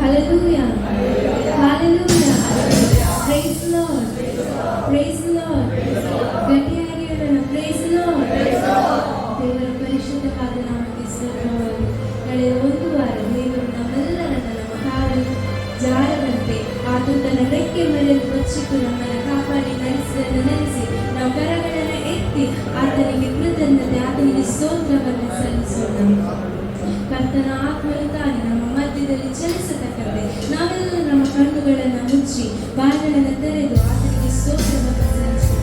Hallelujah. Hallelujah. Praise the Lord. Praise the Lord. ಗಟ್ಟಿಯಾಗಿ ಹೇಳೋಣ. Praise the Lord. ದೇವರ ಪರಿಶುದ್ಧವಾದ ನಾಮಕ್ಕೆ ಸ್ತೋತ್ರವಾಗಲಿ. ಕಳೆದ ಒಂದು ವಾರ ದೇವರು ನಮ್ಮೆಲ್ಲರನ್ನ ನಮ್ಮ ಕಾಲು ಜಾರದಂತೆ ಆತನ ರೆಕ್ಕೆ ಮೇಲೆ ಬಚ್ಚಿಟ್ಟು ನಮ್ಮನ್ನು ಕಾಪಾಡಿ ನಡೆಸಿದನ್ನು ನೆನೆಸಿ ನಾವು ಕರಗಳನ್ನು ಎತ್ತಿ ಆತನಿಗೆ ಕೃತಜ್ಞತೆ, ಆತನಿಗೆ ಸ್ತೋತ್ರವನ್ನು ಸಲ್ಲಿಸೋಣ. ಕರ್ತನ ಆತ್ಮನು ತಾನೆ ನಮ್ಮ ಮಧ್ಯದಲ್ಲಿ ಚಲಿಸತಕ್ಕಂತೆ ನಾವೆಲ್ಲ ನಮ್ಮ ಕಣ್ಣುಗಳನ್ನು ಮುಚ್ಚಿ ಬಾಯಿಗಳನ್ನು ತೆರೆದು ಆತನಿಗೆ ಸ್ತೋತ್ರವನ್ನು ಸಲ್ಲಿಸೋಣ.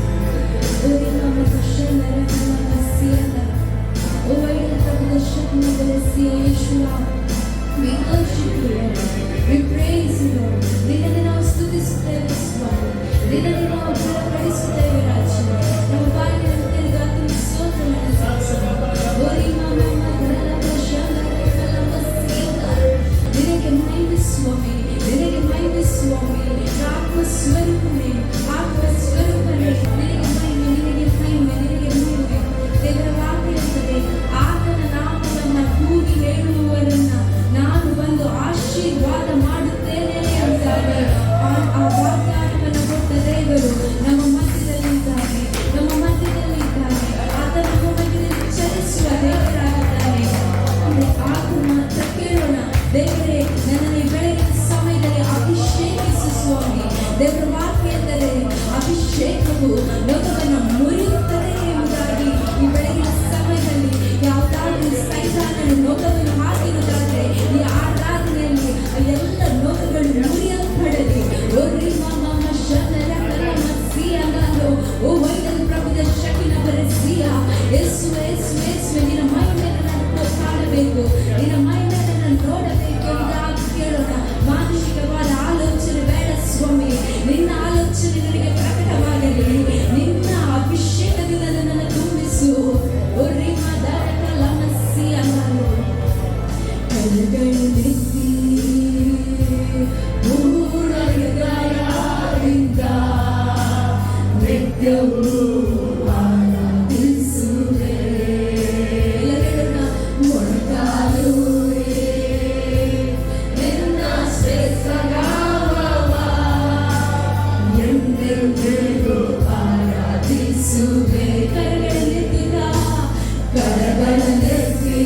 We worship you, Lord. We praise you, Lord. ದಿನದ ನಾವು ಸ್ತುತಿಸುತ್ತೇವೆ ಸ್ವಾಮಿ. ದಿನದ ನಾವು ಬಲಪಡಿಸುತ್ತೇವೆ ರಾಜ. ನಮ್ಮ ಬಾಯಿಗಳನ್ನು ತೆರೆದು ಆತನಿಗೆ ಸ್ತೋತ್ರವನ್ನು ಸಲ್ಲಿಸೋಣ. ನಿನಗೆ ಮಹಿಮೆ ಸ್ವಾಮಿ, ನಿನಗೆ ಮಹಿಮೆ ಸ್ವಾಮಿ. ಆತ್ಮ ಸ್ವರೂಪನೇ, ಆತ್ಮ ಸ್ವರೂಪನೇ, ನಿನಗೆ ಮಹಿಮೆ, ನಿನಗೆ ಮಹಿಮೆ, ನಿನಗೆ ಮಹಿಮೆ. ದೇವರ ವಾಕ್ಯ ಇರುತ್ತದೆ, ಆತನ ನಾಮವನ್ನು ಕೂಗಿ ಹೇಳುವವರನ್ನ ನಾನು ಬಂದು ಆಶೀರ್ವಾದ ಮಾಡುತ್ತೇನೆ ಅಂತಾರೆ. ಆ ವಾಗ್ದಾನವನ್ನು ಕೊಟ್ಟ ದೇವರು ನಮ್ಮ ಮಧ್ಯದಲ್ಲಿದ್ದಾರೆ, ನಮ್ಮ ಮಧ್ಯದಲ್ಲಿದ್ದಾರೆ. ಆತ ನಮ್ಮ ಮಧ್ಯದಲ್ಲಿ ಚಲಿಸುವ ದೇವರಾಗಿದ್ದಾನೆ. ಆತನ ಮಾತ್ರ ಕೇಳೋಣ. ದೇವರೇ, ನನ್ನನ್ನು ಈ ಬೆಳಗಿನ ಸಮಯದಲ್ಲಿ ಅಭಿಷೇಕಿಸು ಸ್ವಾಮಿ. ದೇವರ ವಾಕ್ಯ ಎಂದರೆ ಅಭಿಷೇಕವು ಲೋಕವನ್ನು ಮುರಿಯುತ್ತದೆ ಎಂಬುದಾಗಿ ಈ ಬೆಳಗಿನ ಸಮಯದಲ್ಲಿ ಯಾವುದಾದ್ರೂ ಸೈತಾನನು ಲೋಕವನ್ನು ಹಾಕಿರುವುದಾದರೆ ಈ ಆರಾಧನೆಯಲ್ಲಿ ಎಲ್ಲ ಲೋಕಗಳು ಮುರಿಯಲ್ಪಡಲಿ. ಓ ವೈದ್ಯನ ಪ್ರಭುದ ಶಕ್ತಿನ ಬರೆಸಿಯ ಯೇಸುವೆ, ಯೇಸುವೆ, ಯೇಸುವೆ, ನಿನ್ನ ಮಹಿಮೆಯನ್ನು ನಾನು ಕಾಣಬೇಕು, ನಿನ್ನ ಮಹಿಮೆಯನ್ನು ನಾನು ನೋಡಬೇಕು ಎಂಬುದಾಗಿ ಕೇಳೋಣ. ಮಾನಸಿಕವಾದ ಆಲೋಚನೆ ಬೇಡ ಸ್ವಾಮಿ, ನಿನ್ನ ಆಲೋಚನೆ ನನಗೆ ಪ್ರಕಟವಾಗಲಿ. ನಿನ್ನ ಅಭಿಷೇಕದಿಂದ ನನ್ನನ್ನು ತುಂಬಿಸು. ಕರಗಳನ್ನೆತ್ತಿ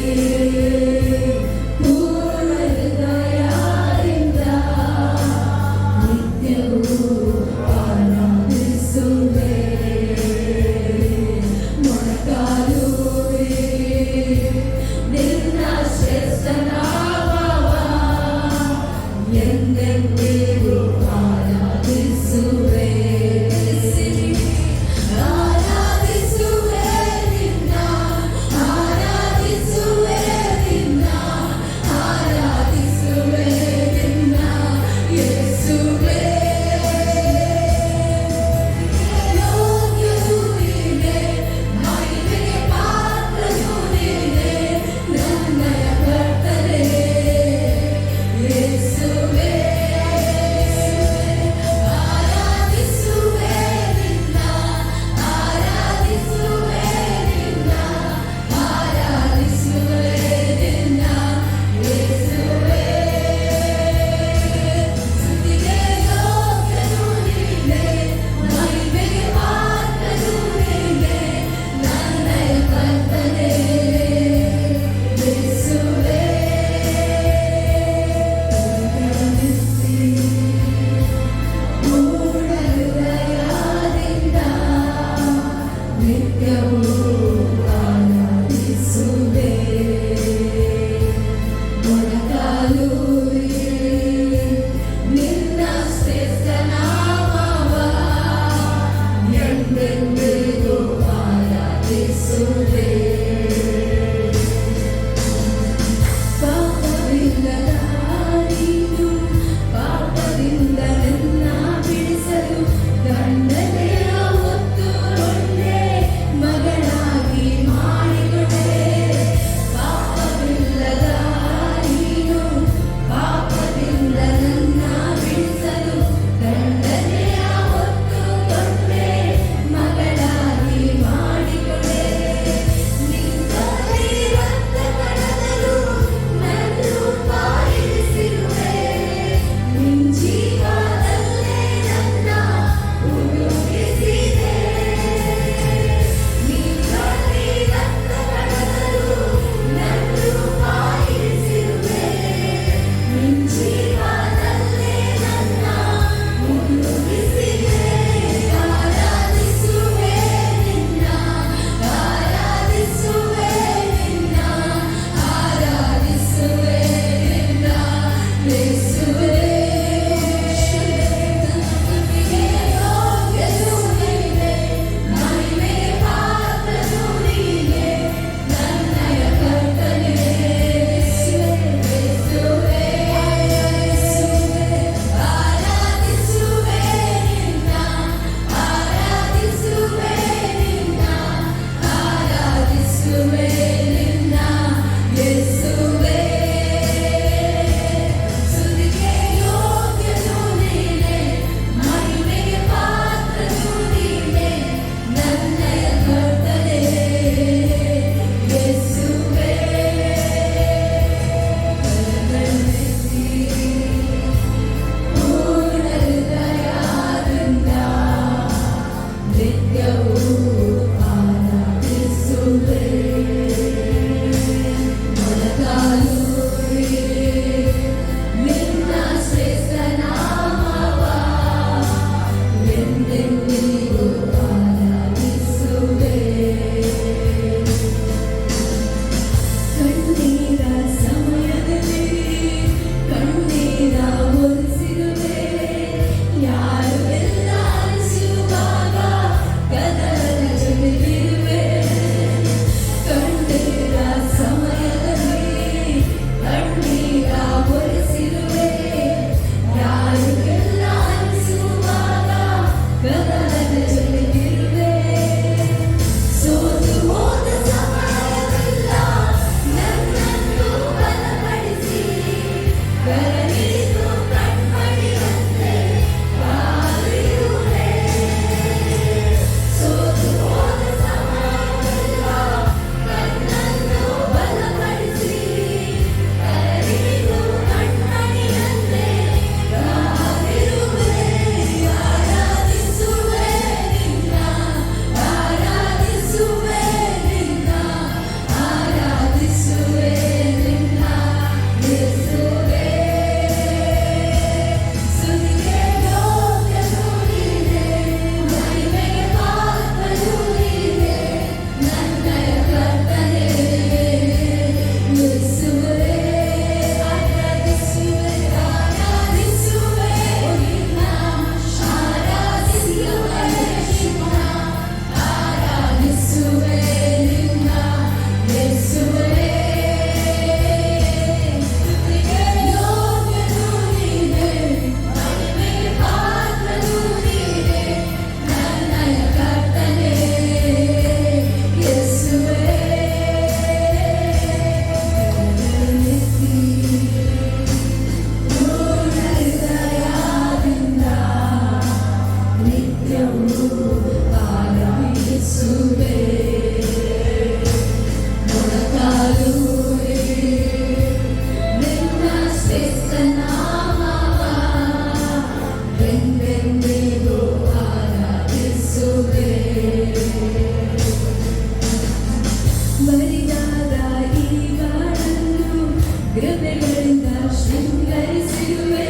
ಶೃಂಗರಿಸಿರುವೆ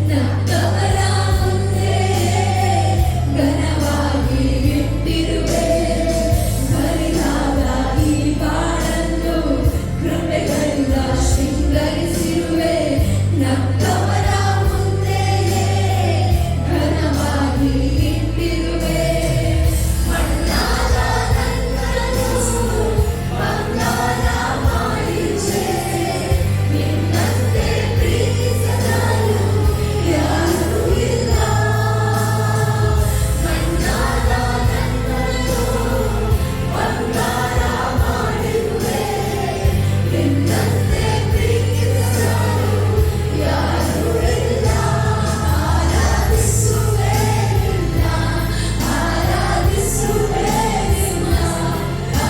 ನಕ್ಕವರ ಮುಂದೆ ಘನವಾಗಿ ಇಟ್ಟಿರುವೆ ಬರಿದಾದ ಈ ಬಾಳನ್ನು ಕೃಪೆಗಳಿಂದ ಶೃಂಗರಿಸಿರುವೆ ನಕ್ಕವರ ಮುಂದೆ ಘನವಾಗಿ ಇಟ್ಟಿರುವೆ ಮಣ್ಣಾದ ನನ್ನನ್ನು ಬಂಗಾರ ಮಾಡಿರುವೆ ನಿನ್ನಂತೆ ಪ್ರೀತಿಸಲು ಯಾರೂ ಇಲ್ಲ ಮಣ್ಣಾದ ನನ್ನನ್ನು ಬಂಗಾರ ಮಾಡಿರುವೆ ನಿನ್ನಂತೆ ಪ್ರೀತಿಸಲು ಯಾರೂ ಇಲ್ಲ ಆರಾಧಿಸುವೆ ನಿನ್ನ ಆರಾಧಿಸುವೆ ನಿನ್ನ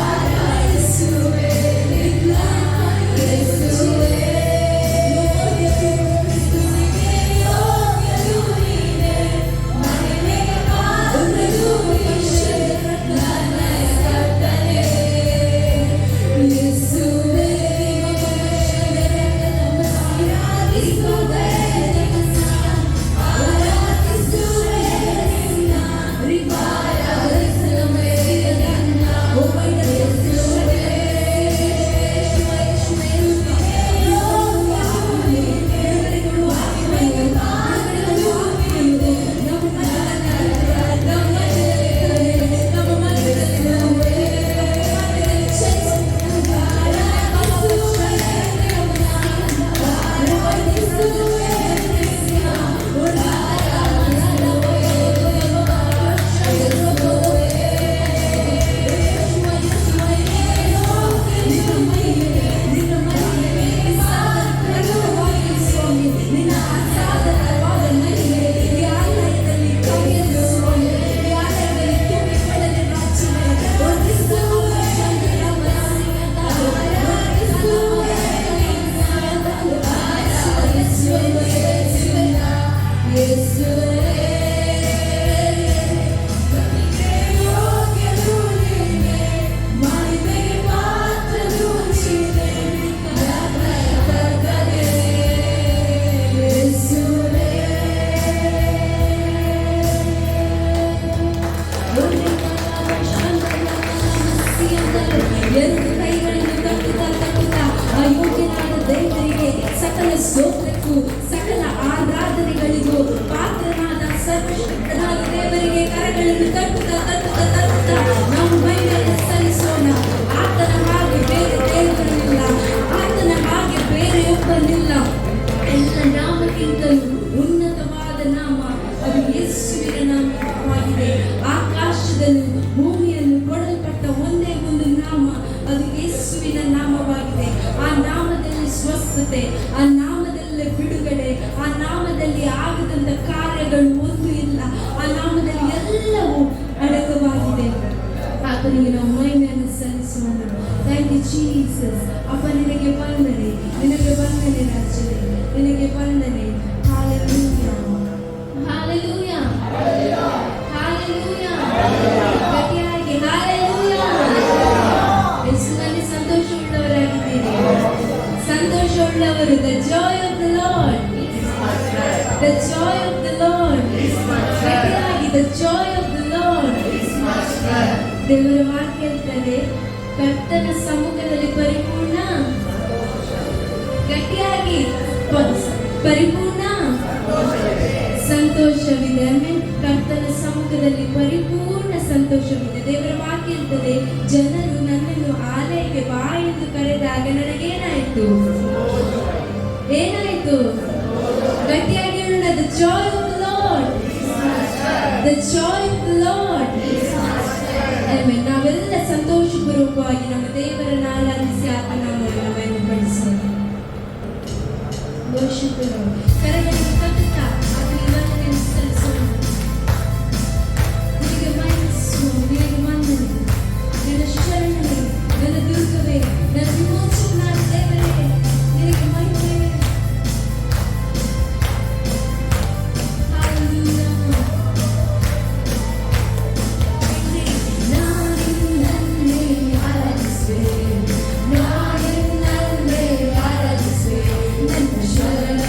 ಆರಾಧಿಸುವೆ ನಿನ್ನ ಯೇಸುವೇ ಸ್ತುತಿಗೆ ಯೋಗ್ಯನು ನೀನೇ ಮಹಿಮೆಗೆ ಪಾತ್ರನು ಯೇಸುವೇ ನನ್ನ ಕರ್ತನೇ ಯೇಸುವೇ ಆರಾಧಿಸುವೆ ಆರಾಧಿಸುವೆ ನಿನ್ನ ಆರಾಧಿಸುವೆ ನಿನ್ನ ಓ ಮೈ ಯೇಸುವೇ ಎರಡು ಕೈಗಳನ್ನು ತಟ್ಟುತ್ತಾ ತಟ್ಟುತ್ತಾ ಅಯೋಗ್ಯನಾದ ದೇವರಿಗೆ ಸಕಲ ಸ್ತೋತ್ರಕ್ಕೂ ಸಕಲ ಆರಾಧನೆಗಳಿಗೂ ಪಾತ್ರನಾದ ಸರ್ವಶಕ್ತನಾದ ದೇವರಿಗೆ ಕರಗಳನ್ನು ತಟ್ಟುತ್ತಾ ತಟ್ಟುತ್ತಾ ತಟ್ಟುತ್ತಾ ನಾವು ಮಹಿಮೆಯನ್ನು ಸಲ್ಲಿಸೋಣ. ಆತನ ಹಾಗೆ ಬೇರೆ ದೇವರಿಲ್ಲ, ಆತನ ಹಾಗೆ ಬೇರೆಯೊಬ್ಬನಿಲ್ಲ. ಎಲ್ಲ ನಾಮಕ್ಕಿಂತಲೂ ಉನ್ನತವಾದ ನಾಮ ಅದು ಯೇಸುವಿನ ನಾಮವಾಗಿದೆ. ಆಕಾಶದಲ್ಲೂ ಭೂಮಿಯನ್ನು ಕೊಡಲ್ಪಟ್ಟ ಒಂದೇ ಒಂದು ನಾಮ ಅದು ಯೇಸುವಿನ ನಾಮವಾಗಿದೆ. ಆ ನಾಮದಲ್ಲಿ ಸ್ವಸ್ಥತೆ, ಆ ನಾಮದಲ್ಲಿ ಬಿಡುಗಡೆ, ಆ ನಾಮದಲ್ಲಿ ಆಗದಂತ ಕಾರ್ಯಗಳು ಒಂದು ಇಲ್ಲ. ಆ ನಾಮದಲ್ಲಿ ಎಲ್ಲವೂ ಅಡಕವಾಗಿದೆ. ಆತನಿಗೆ ನಾವು ಮಹಿಮೆಯನ್ನು ಸಲ್ಲಿಸೋಣ. Thank you Jesus. ಅಪ್ಪ ನಿನಗೆ ವಂದನೆ, ನಿನಗೆ ವಂದನೆ ರಾಜನೇ, ನಿನಗೆ ವಂದನೆ. Hallelujah, hallelujah, hallelujah. ಗಟ್ಟಿಯಾಗಿ ಹಾಲೆಲೂಯಾ. ಯೇಸುವಿನಲ್ಲಿ ಸಂತೋಷವುಳ್ಳವರಾಗಿದ್ದೀರಿ, ಸಂತೋಷವುಳ್ಳವರು. The joy of the Lord, the joy of the Lord. ಗಟ್ಟಿಯಾಗಿ the joy of the Lord. ದೇವರ ವಾಕ್ಯ ಹೇಳ್ತದೆ, ಕರ್ತನ ಸಮ್ಮುಖದಲ್ಲಿ ಪರಿಪೂರ್ಣ, ಗಟ್ಟಿಯಾಗಿ ಪರಿಪೂರ್ಣ ಸಂತೋಷವಿದೆ. ಕರ್ತನ ಸಮ್ಮುಖದಲ್ಲಿ ಪರಿಪೂರ್ಣ ಸಂತೋಷವಿದೆ. ದೇವರ ವಾಕ್ಯ ಇರ್ತದೆ, ಜನರು ನನ್ನನ್ನು ಆಲಯಕ್ಕೆ ಬಾ ಎಂದು ಕರೆದಾಗ ನನಗೇನಾಯ್ತು? ಏನಾಯ್ತು? ಗಟ್ಟಿಯಾಗಿ ಹೇಳೋಣ, the joy of the Lord, the joy of the Lord. Amen. ನಾವೆಲ್ಲ ಸಂತೋಷಪೂರ್ವಕವಾಗಿ ನಮ್ಮ ದೇವರನ್ನು ಆರಾಧಿಸಿ ಆತನ ನಾಮವನ್ನು ಮಹಿಮೆಪಡಿಸೋಣ. Worship the Lord. ಕರಗಳನ್ನು ತಟ್ಟುತ್ತಾ ಆತನಿಗೆ ವಂದನೆಯನ್ನು ಸಲ್ಲಿಸೋಣ. ನಿನಗೆ ಮಹಿಮಿಸುವ, ನಿನಗೆ ವಂದನೆ. ನನ್ನ ಶರಣವೇ, ನನ್ನ ದುರ್ಗವೇ, ನನ್ನ ವಿಮೋಚಕನಾದ ದೇವರೇ, ನಿನಗೆ ಮಹಿಮೆ. Hallelujah. ಆರಾಧಿಸುವೆ, ನನ್ನ ಶರಣ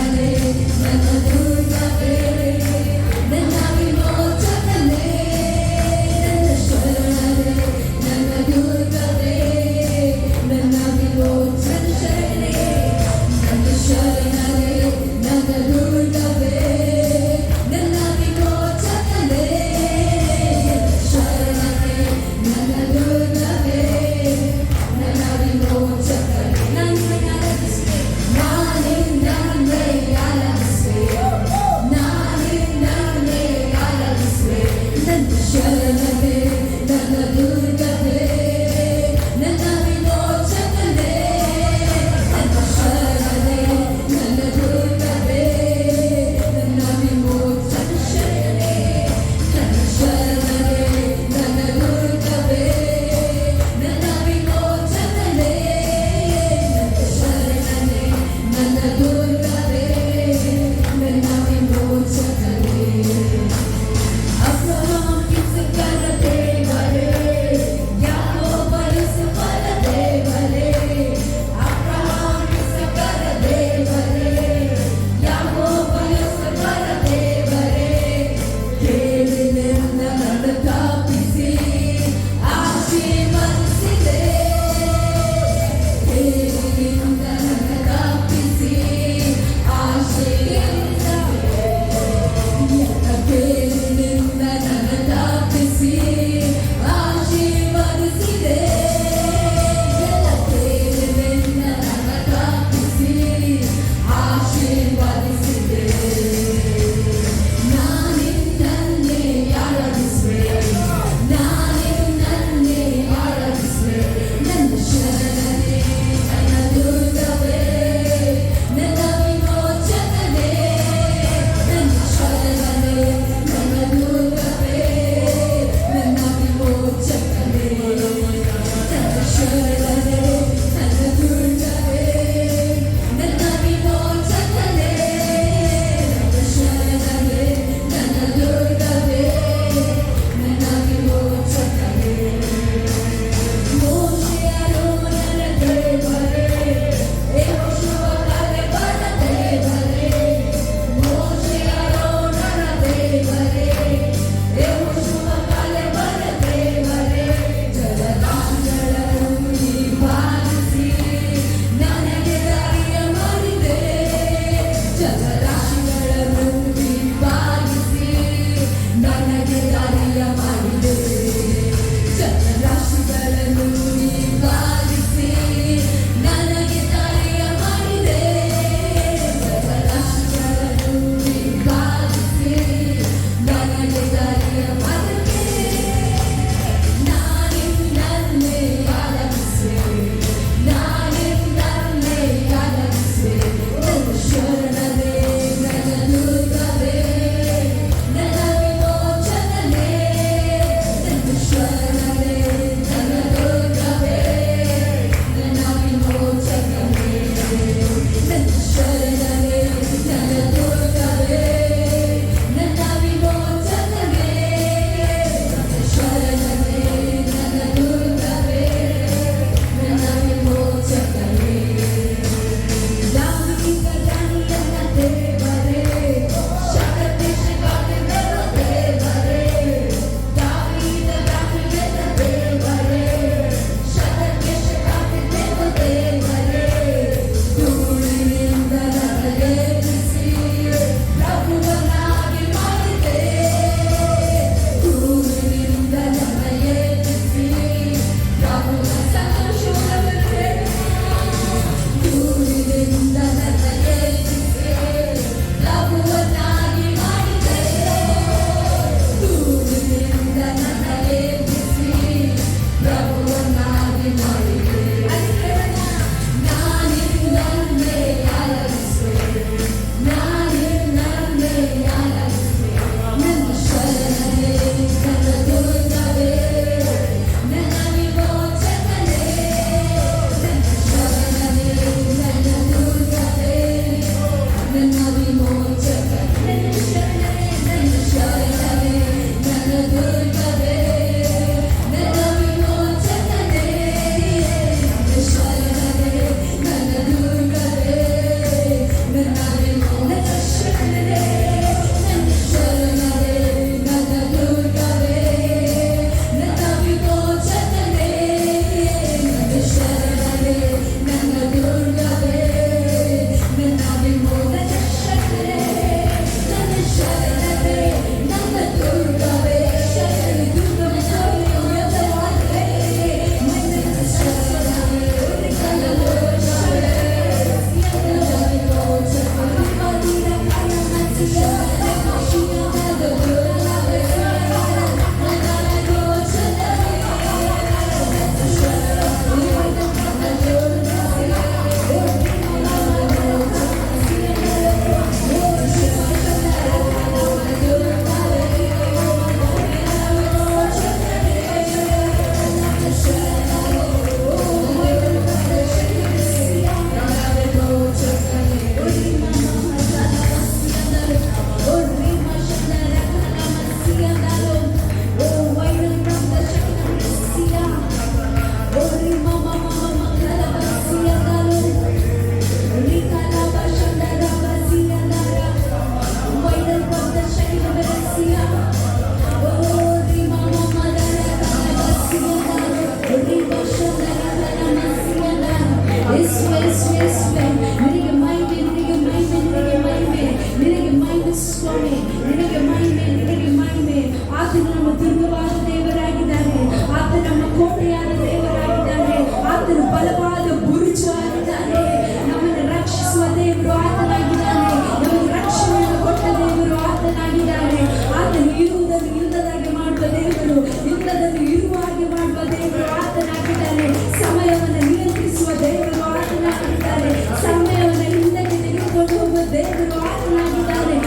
ದೇವರು ಆತನಾಗಿದ್ದಾನೆ.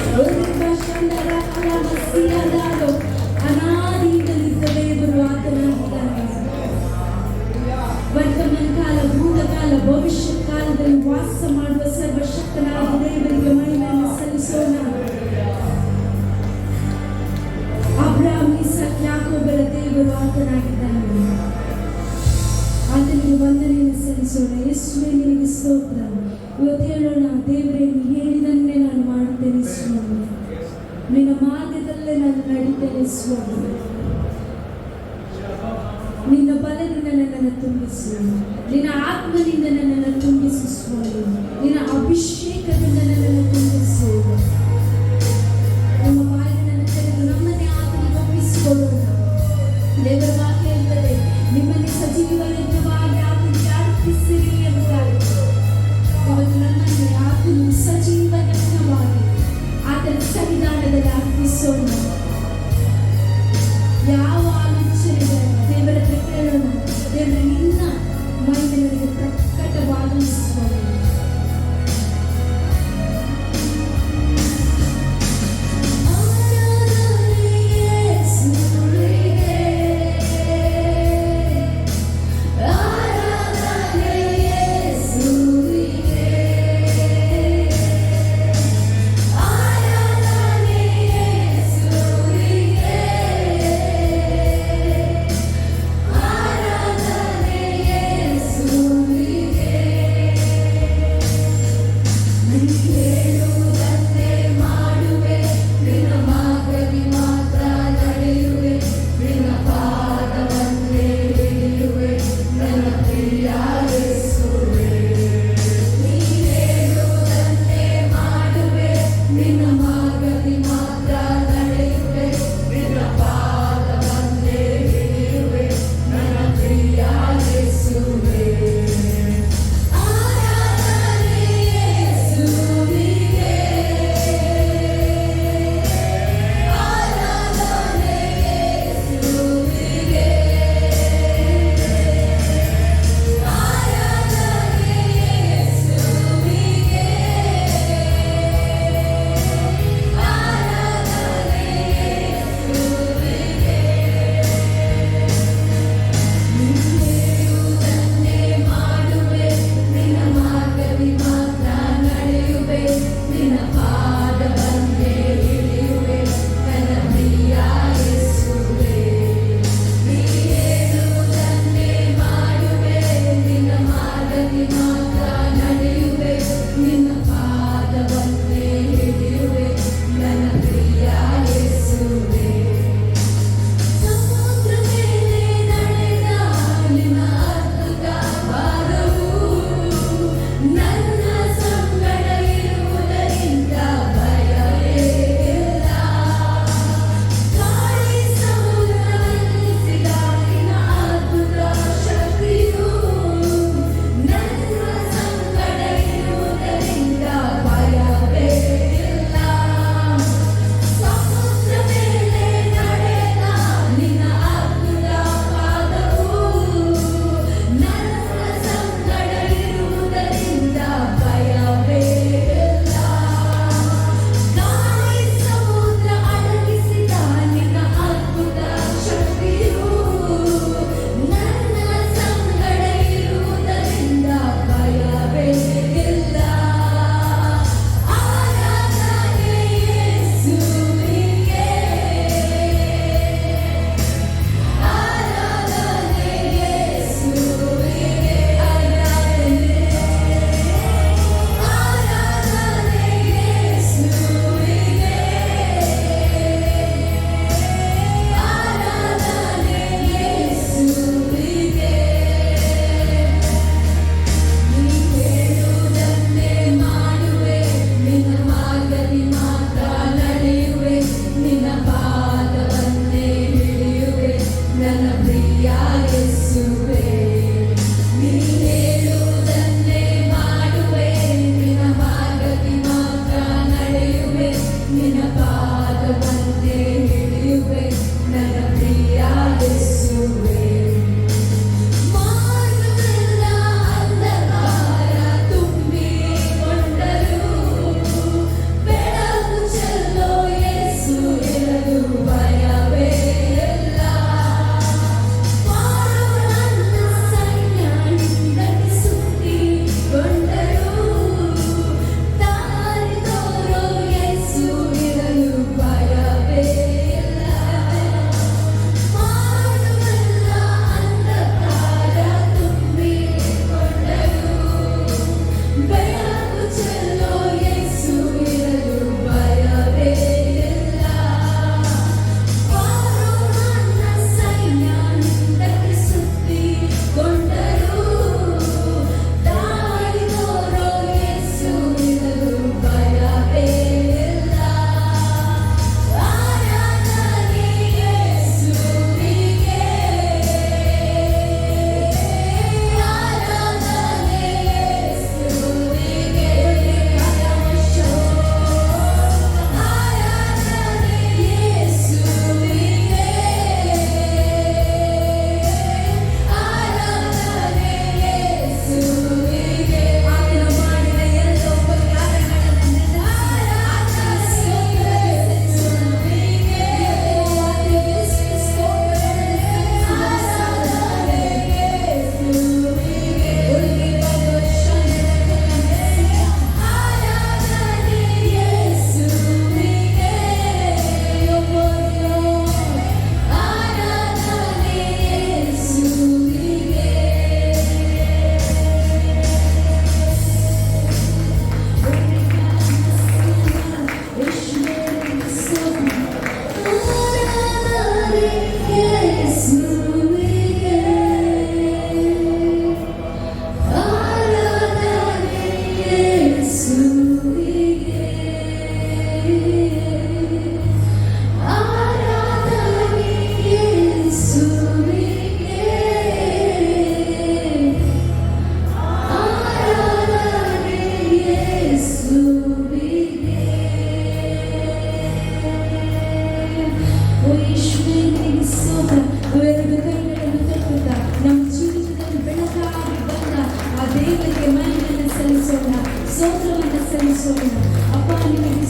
ಅನಾದಿಯಿಂದಲಿದ್ದ ದೇವರು ಆತನಾಗಿದ್ದಾನೆ. ವರ್ತಮಾನ ಕಾಲ, ಭೂತಕಾಲ, ಭವಿಷ್ಯತ್ ಕಾಲದಲ್ಲಿ ವಾಸ ಮಾಡುವ ಸರ್ವಶಕ್ತನಾದ ದೇವರಿಗೆ ಮಹಿಮೆಯನ್ನು ಸಲ್ಲಿಸೋಣ. ಅಬ್ರಹಾಂ, ಇಸಾಕ್, ಯಾಕೋಬರ ದೇವರು ಆತನಾಗಿದ್ದಾನೆ. ಆತನಿಗೆ ವಂದನೆಯನ್ನು ಸಲ್ಲಿಸೋಣ. ಯೇಸುವೇ ನಿನಗೆ ಸ್ತೋತ್ರ. ಇವತ್ತು ಹೇಳೋಣ, ದೇವರೇ ನೀನು ಹೇಳಿದನ್ನೇ ನಾನು ಮಾಡುತ್ತೇನೆ ಸ್ವಾಮಿ. ನಿನ್ನ ಮಾರ್ಗದಲ್ಲೇ ನಾನು ನಡೀತೇನೆ ಸ್ವಾಮಿ. ನಿನ್ನ ಬಲದಿಂದ ನನ್ನನ್ನು ತುಂಬಿಸು, ನಿನ್ನ ಆತ್ಮದಿಂದ ನನ್ನನ್ನು ತುಂಬಿಸು ಸ್ವಾಮಿ. ನಿನ್ನ ಅಭಿಷೇಕದಿಂದ ನನ್ನನ್ನು ತುಂಬಿಸು. ನಮ್ಮ ಬಾಯಿಯನ್ನು ತೆರೆದು ನಮ್ಮನ್ನೇ ಆತನಿಗೆ ಒಪ್ಪಿಸಿಕೊಳ್ಳೋಣ. ದೇವರ ವಾಕ್ಯ ಹೇಳ್ತದೆ, ನಿಮ್ಮನ್ನೇ ಸಜೀವ ಯಜ್ಞವಾಗಿ ಆತನಿಗೆ ಅರ್ಪಿಸಿರಿ ಎಂಬುದಾಗಿ. ಇವತ್ತು ನನ್ನನ್ನೇ ಆತನು ಸಜೀವ ಯಜ್ಞವಾಗಿ ಆತನ ಸನ್ನಿಧಾನದಲ್ಲಿ ಅರ್ಪಿಸೋಣ. ಯಾವ ಆಲೋಚನೆ ದೇವರ ಹತ್ರ ಕೇಳೋಣ. ದೇವರ ನಿನ್ನ ಮಹಿಮೆ ನನಗೆ ಪ್ರಕಟವಾಗಲಿ ಸ್ವಾಮಿ.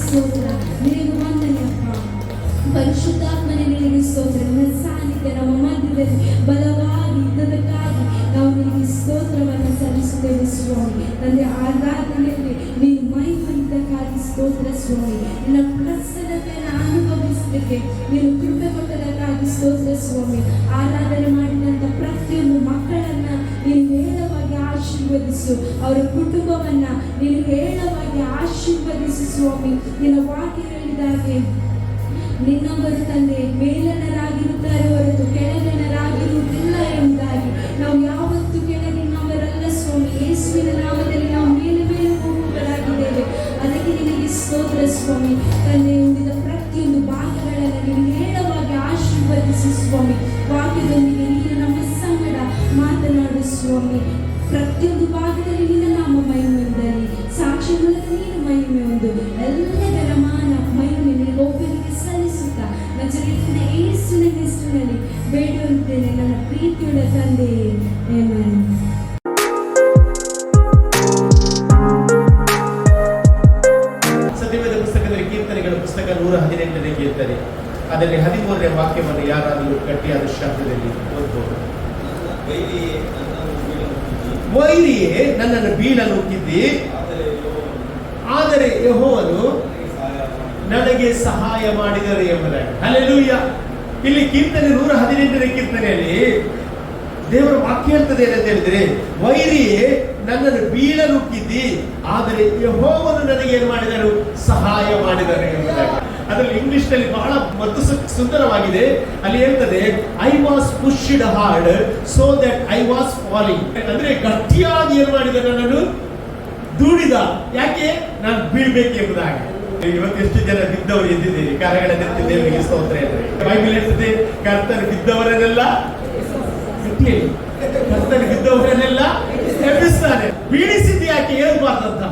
ಸ್ತೋತ್ರ, ನಿನಗೆ ವಂದನೆಯಪ್ಪ. ಪರಿಶುದ್ಧಾತ್ಮನೇ ನಿನಗೆ ಸ್ತೋತ್ರ. ನಿನ್ನ ಸಾನ್ನಿಧ್ಯ ನಮ್ಮ ಮಧ್ಯದಲ್ಲಿ ಬಲವಾಗಿ ಇದ್ದದಕ್ಕಾಗಿ ನಾವು ನಿನಗೆ ಸ್ತೋತ್ರವನ್ನು ಸಲ್ಲಿಸುತ್ತೇವೆ ಸ್ವಾಮಿ. ತಂದೆ, ಆರಾಧನೆಯಲ್ಲಿ ನೀನು ಮಹಿಮೆಯಿಂದಕ್ಕಾಗಿ ಸ್ತೋತ್ರ ಸ್ವಾಮಿ. ನಿನ್ನ ಪ್ರಸನ್ನತೆಯನ್ನು ಅನುಭವಿಸಲಿಕ್ಕೆ ನೀನು ಕೃಪೆ ಕೊಟ್ಟದಕ್ಕಾಗಿ ಸ್ತೋತ್ರ ಸ್ವಾಮಿ. ಆರಾಧನೆ ಮಾಡಿದಂಥ ಪ್ರತಿಯೊಂದು ಮಕ್ಕಳನ್ನ ನೀನು ಹೇಳವಾಗಿ ಆಶೀರ್ವದಿಸು. ಅವರ ಕುಟುಂಬವನ್ನ ನೀನು ಹೇಳವಾಗಿ ಆಶೀರ್ವದಿಸು ಸ್ವಾಮಿ. ನಿನ್ನ ವಾಕ್ಯ ಹೇಳಿದಾಗೆ ನಿನ್ನವರು ತಂದೆ ಮೇಲನರಾಗಿರುತ್ತಾರೆ ಹೊರತು ಕೆಳಗನರಾಗಿರುವುದಿಲ್ಲ ಎಂಬುದಾಗಿ ನಾವು ಯಾವತ್ತೂ ಕೆಳಗಿನವರಲ್ಲ ಸ್ವಾಮಿ. ಯೇಸುವಿನ ನಾಮದಲ್ಲಿ ನಾವು ಮೇಲೆ ಮೇಲೆ ಹೋಗುವವರಾಗಿದ್ದೇವೆ. ಅದಕ್ಕೆ ನಿನಗೆ ಸ್ತೋತ್ರ ಸ್ವಾಮಿ. ತಂದೆ, ಉಳಿದ ಪ್ರತಿಯೊಂದು ಭಾಗಗಳನ್ನು ನೀನು ಹೇಳವಾಗಿ ಆಶೀರ್ವದಿಸು ಸ್ವಾಮಿ. ವಾಕ್ಯದೊಂದಿಗೆ ನೀನು ನಮ್ಮ ಸಂಗಡ ಮಾತನಾಡು ಸ್ವಾಮಿ. ಪ್ರತಿಯೊಂದು ಭಾಗದಲ್ಲಿ ನಿನ್ನ ನಾಮ ಮಹಿಮೆ ಹೊಂದಲಿ. ಸಾಕ್ಷಿ ಮೂಲಕ ನೀನು ಮಹಿಮೆ ಹೊಂದು ಎಲ್ಲದರ ಮಾನ ಮಹಿಮೆ ನಿನಗೆ ಒಬ್ಬರಿಗೆ ಸಲ್ಲಿಸುತ್ತಾ ನಜರೇತಿನ ಯೇಸುವಿನ ಹೆಸರಿನಲ್ಲಿ ಬೇಡುವಂತೇನೆ ನನ್ನ ಪ್ರೀತಿಯುಳ್ಳ ತಂದೆ. ಆಮೆನ್. ಸತ್ಯವೇದ ಪುಸ್ತಕದಲ್ಲಿ ಕೀರ್ತನೆಗಳ ಪುಸ್ತಕ 118ನೇ ಕೀರ್ತನೆ, ಅದರಲ್ಲಿ 13ನೇ ವಾಕ್ಯವನ್ನು ಯಾರಾದರೂ ಗಟ್ಟಿಯಾದ ಶಬ್ದದಲ್ಲಿ ಓದ್ಬೋದು. ವೈರಿಯೇ ನನ್ನನ್ನು ಬೀಳಲುಕ್ಕಿದ್ದಿ, ಆದರೆ ಯೆಹೋವನು ನನಗೆ ಸಹಾಯ ಮಾಡಿದರೆ ಎಂಬುದಾಗಿ. ಹಲ್ಲೆಲೂಯ. ಇಲ್ಲಿ ಕೀರ್ತನೆ 118ನೇ ಕೀರ್ತನೆಯಲ್ಲಿ ದೇವರ ವಾಕ್ಯ ಹೇಳ್ತದೆ ಏನಂತ ಹೇಳಿದ್ರೆ, ವೈರಿಯೇ ನನ್ನನ್ನು ಬೀಳಲುಕ್ಕಿದ್ದಿ, ಆದರೆ ಯೆಹೋವನು ನನಗೆ ಏನು ಮಾಡಿದರು? ಸಹಾಯ ಮಾಡಿದರೆ ಎಂಬುದಾಗಿ. ಅದರಲ್ಲಿ ಇಂಗ್ಲಿಷ್ ನಲ್ಲಿ ಬಹಳ ಮತ್ತು ಸುಂದರವಾಗಿದೆ. ಅಲ್ಲಿ ಹೇಳ್ತದೆ, I was pushed hard so that I was falling. ಅಂದ್ರೆ ಗಟ್ಟಿಯಾಗಿ ಏನು ಮಾಡಿದ, ನನ್ನನ್ನು ದೂಡಿದ, ಯಾಕೆ? ನಾನು ಬೀಳ್ಬೇಕು ಎಂಬುದಾಗಿ. ಇವತ್ತು ಎಷ್ಟು ಜನ ಬಿದ್ದವರು ಎದ್ದಿದ್ದೀರಿ? ಕಾರ್ಯಗಳೆಂದು ದೇವರಿಗೆ ಸ್ತೋತ್ರ. ಬೈಬಲ್ ಹೇಳ್ತದೆ, ಕರ್ತನು ಬಿದ್ದವರನ್ನೆಲ್ಲ ಕರ್ತನು ಬಿದ್ದವರನ್ನೆಲ್ಲ ಎಬ್ಬಿಸ್ತಾನೆ. ಬೀಳಿಸಿದ್ದು ಯಾಕೆ? ಹೇಳ್ಬಾರ್ದಂತ.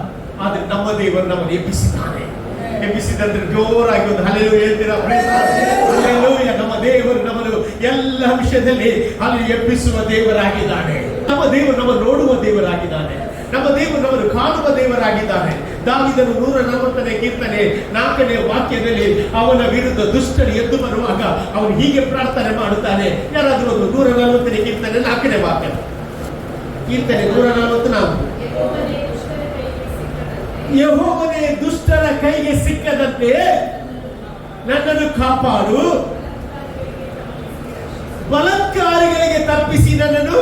ಆದ್ರೆ ನಮ್ಮ ದೇವರು ನಮ್ಮನ್ನು ಎಬ್ಬಿಸಿದ್ದಾನೆ. ಎಬ್ಬಿಸಿದಂದ್ರೆ ಜೋರಾಗಿ ಒಂದು ಹಲ್ಲೆಲೂಯಾ ಹೇಳ್ತೀರಾ? ಹಲ್ಲೆಲೂಯಾ. ನಮ್ಮ ದೇವರು ನಮ್ಮನ್ನು ಎಲ್ಲ ವಿಷಯದಲ್ಲಿ ಅಲ್ಲಿ ಎಬ್ಬಿಸುವ ದೇವರಾಗಿದ್ದಾನೆ. ನಮ್ಮ ದೇವರು ನಮ್ಮ ನೋಡುವ ದೇವರಾಗಿದ್ದಾನೆ. ನಮ್ಮ ದೇವರು ನಮ್ಮನ್ನು ಕಾಣುವ ದೇವರಾಗಿದ್ದಾನೆ. ದಾವೀದನು 140ನೇ ಕೀರ್ತನೆ 4ನೇ ವಾಕ್ಯದಲ್ಲಿ ಅವನ ವಿರುದ್ಧ ದುಷ್ಟರು ಎದ್ದು ಬರುವಾಗ ಅವನು ಹೀಗೆ ಪ್ರಾರ್ಥನೆ ಮಾಡುತ್ತಾನೆ. ಯಾರಾದರೂ ಒಂದು 140ನೇ ಕೀರ್ತನೆ 4ನೇ ವಾಕ್ಯ. ಕೀರ್ತನೆ 144. ಯೆಹೋವನೇ ದುಷ್ಟರ ಕೈಗೆ ಸಿಕ್ಕದಂತೆ ನನ್ನನ್ನು ಕಾಪಾಡು, ಬಲಾತ್ಕಾರಿಗಳಿಗೆ ತಪ್ಪಿಸಿ ನನ್ನನ್ನು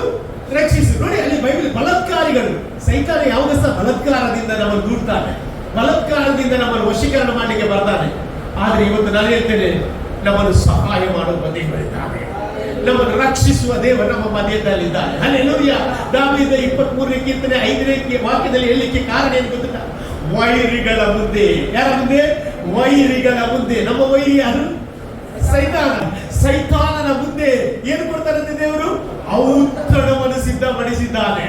ರಕ್ಷಿಸು. ನೋಡಿ, ಅಲ್ಲಿ ಬೈಬಲ್ ಬಲಾತ್ಕಾರಿಗಳು, ಸೈತಾನ ಯಾವುದೇ ಸಹ ಬಲಾತ್ಕಾರದಿಂದ ನಮ್ಮನ್ನು ದೂಡ್ತಾನೆ, ಬಲಾತ್ಕಾರದಿಂದ ನಮ್ಮನ್ನು ವಶೀಕರಣ ಮಾಡಲಿಕ್ಕೆ ಬರ್ತಾನೆ. ಆದ್ರೆ ಇವತ್ತು ನಾನು ಹೇಳ್ತೇನೆ, ನಮ್ಮನ್ನು ಸಹಾಯ ಮಾಡುವ ದೇವರಿದ್ದಾನೆ, ನಮ್ಮನ್ನು ರಕ್ಷಿಸುವ ದೇವರು ನಮ್ಮ ಮಧ್ಯದಲ್ಲಿದ್ದಾನೆ. ಹಲ್ಲೆಲೂಯಾ. ದಾವೀದ 23ನೇ ಕೀರ್ತನೆ 5ನೇ ವಾಕ್ಯದಲ್ಲಿ ಹೇಳಲಿಕ್ಕೆ ಕಾರಣ ಏನು ಗೊತ್ತಿಲ್ಲ? ವೈರಿಗಳ ಮುಂದೆ. ಯಾರ ಮುಂದೆ? ವೈರಿಗಳ ಮುಂದೆ. ನಮ್ಮ ವೈರಿ ಯಾರು? ಸೈತಾನ. ಸೈತಾನನ ಮುಂದೆ ಏನು ಕೊಡ್ತಾರಂತೆ ದೇವರು? ಔತಣವನ್ನು ಸಿದ್ಧಪಡಿಸಿದ್ದಾನೆ.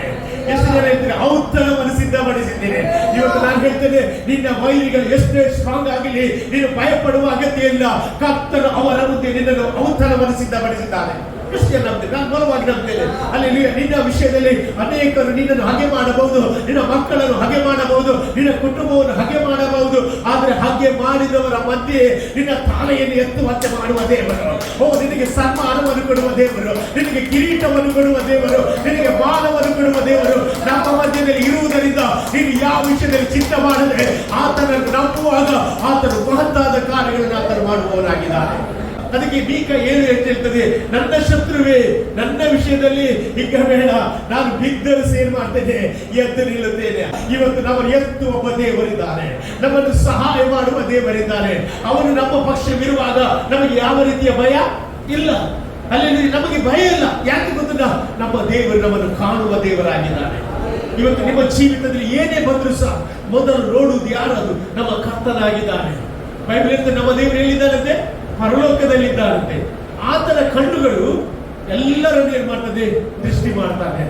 ಎಷ್ಟು ಜನ ಹೇಳ್ತಾರೆ ಔತಣವನ್ನು ಸಿದ್ಧಪಡಿಸಿದ್ದೇನೆ? ಇವತ್ತು ನಾನು ಹೇಳ್ತೇನೆ, ನಿನ್ನ ವೈರಿಗಳು ಎಷ್ಟೇ ಸ್ಟ್ರಾಂಗ್ ಆಗಲಿ, ನೀನು ಭಯಪಡುವ ಅಗತ್ಯ ಇಲ್ಲ. ಕರ್ತನು ಅವರ ಮುಂದೆ ನಿನ್ನನ್ನು ಔತಣವನ್ನು ಸಿದ್ಧಪಡಿಸಿದ್ದಾನೆ. ನಾನು ಬಲವಾಗಿ ನಂಬ್ತೇನೆ. ಅಲ್ಲಿ ನಿನ್ನ ವಿಷಯದಲ್ಲಿ ಅನೇಕರು ನಿನ್ನನ್ನು ಹಾಗೆ ಮಾಡಬಹುದು, ನಿನ್ನ ಮಕ್ಕಳನ್ನು ಹಾಗೆ ಮಾಡಬಹುದು, ನಿನ್ನ ಕುಟುಂಬವನ್ನು ಹಾಗೆ ಮಾಡಬಹುದು. ಆದ್ರೆ ಹಾಗೆ ಮಾಡಿದವರ ಮಧ್ಯೆ ನಿನ್ನ ತಾಳೆಯನ್ನು ಎತ್ತುವಂತೆ ಮಾಡುವ ದೇವರು, ನಿನಗೆ ಸನ್ಮಾನವನ್ನು ಕೊಡುವ ದೇವರು, ನಿನಗೆ ಕಿರೀಟವನ್ನು ಕೊಡುವ ದೇವರು, ನಿನಗೆ ಬಾಲವನ್ನು ಕೊಡುವ ದೇವರು ನಮ್ಮ ಮಧ್ಯದಲ್ಲಿ ಇರುವುದರಿಂದ ನೀನು ಯಾವ ವಿಷಯದಲ್ಲಿ ಚಿಂತೆ ಮಾಡದೆ ಆತನನ್ನು ನಂಬುವಾಗ ಆತನು ಮಹತ್ತಾದ ಕಾರ್ಯಗಳನ್ನು ಆತನು ಮಾಡುವವನಾಗಿದ್ದಾನೆ. ಅದಕ್ಕೆ ಮೀಕ 7 ಹೇಳ್ತದೆ, ನನ್ನ ಶತ್ರುವೇ ನನ್ನ ವಿಷಯದಲ್ಲಿ ಈಗ ಬೇಡ, ನಾನು ಬಿದ್ದರೂ ಸೇರ್ ಮಾಡ್ತೇನೆ, ಎದ್ದು ನಿಲ್ಲುತ್ತೇನೆ. ಇವತ್ತು ನಮ್ಮನ್ನು ಎತ್ತು ಒಬ್ಬ ದೇವರಿದ್ದಾನೆ, ನಮ್ಮನ್ನು ಸಹಾಯ ಮಾಡುವ ದೇವರಿದ್ದಾನೆ. ಅವನು ನಮ್ಮ ಪಕ್ಷವಿರುವಾಗ ನಮಗೆ ಯಾವ ರೀತಿಯ ಭಯ ಇಲ್ಲ. ಅಲ್ಲಿ ನಮಗೆ ಭಯ ಇಲ್ಲ. ಯಾಕೆ ಗೊತ್ತಿಲ್ಲ? ನಮ್ಮ ದೇವರು ನಮ್ಮನ್ನು ಕಾಣುವ ದೇವರಾಗಿದ್ದಾನೆ. ಇವತ್ತು ನಿಮ್ಮ ಜೀವಿತದಲ್ಲಿ ಏನೇ ಬಂದರೂ ಸಹ ಮೊದಲು ನೋಡುವುದು ಯಾರದು? ನಮ್ಮ ಕರ್ತನಾಗಿದ್ದಾನೆ. ಬೈಬಲ್ ನಮ್ಮ ದೇವರು ಹೇಳಿದ್ದಾರಂತೆ, ಪರಲೋಕದಲ್ಲಿದ್ದಾರಂತೆ. ಆತನ ಕಣ್ಣುಗಳು ಎಲ್ಲರನ್ನು ಏನ್ ಮಾಡ್ತದೆ? ದೃಷ್ಟಿ ಮಾಡ್ತಾನೆ.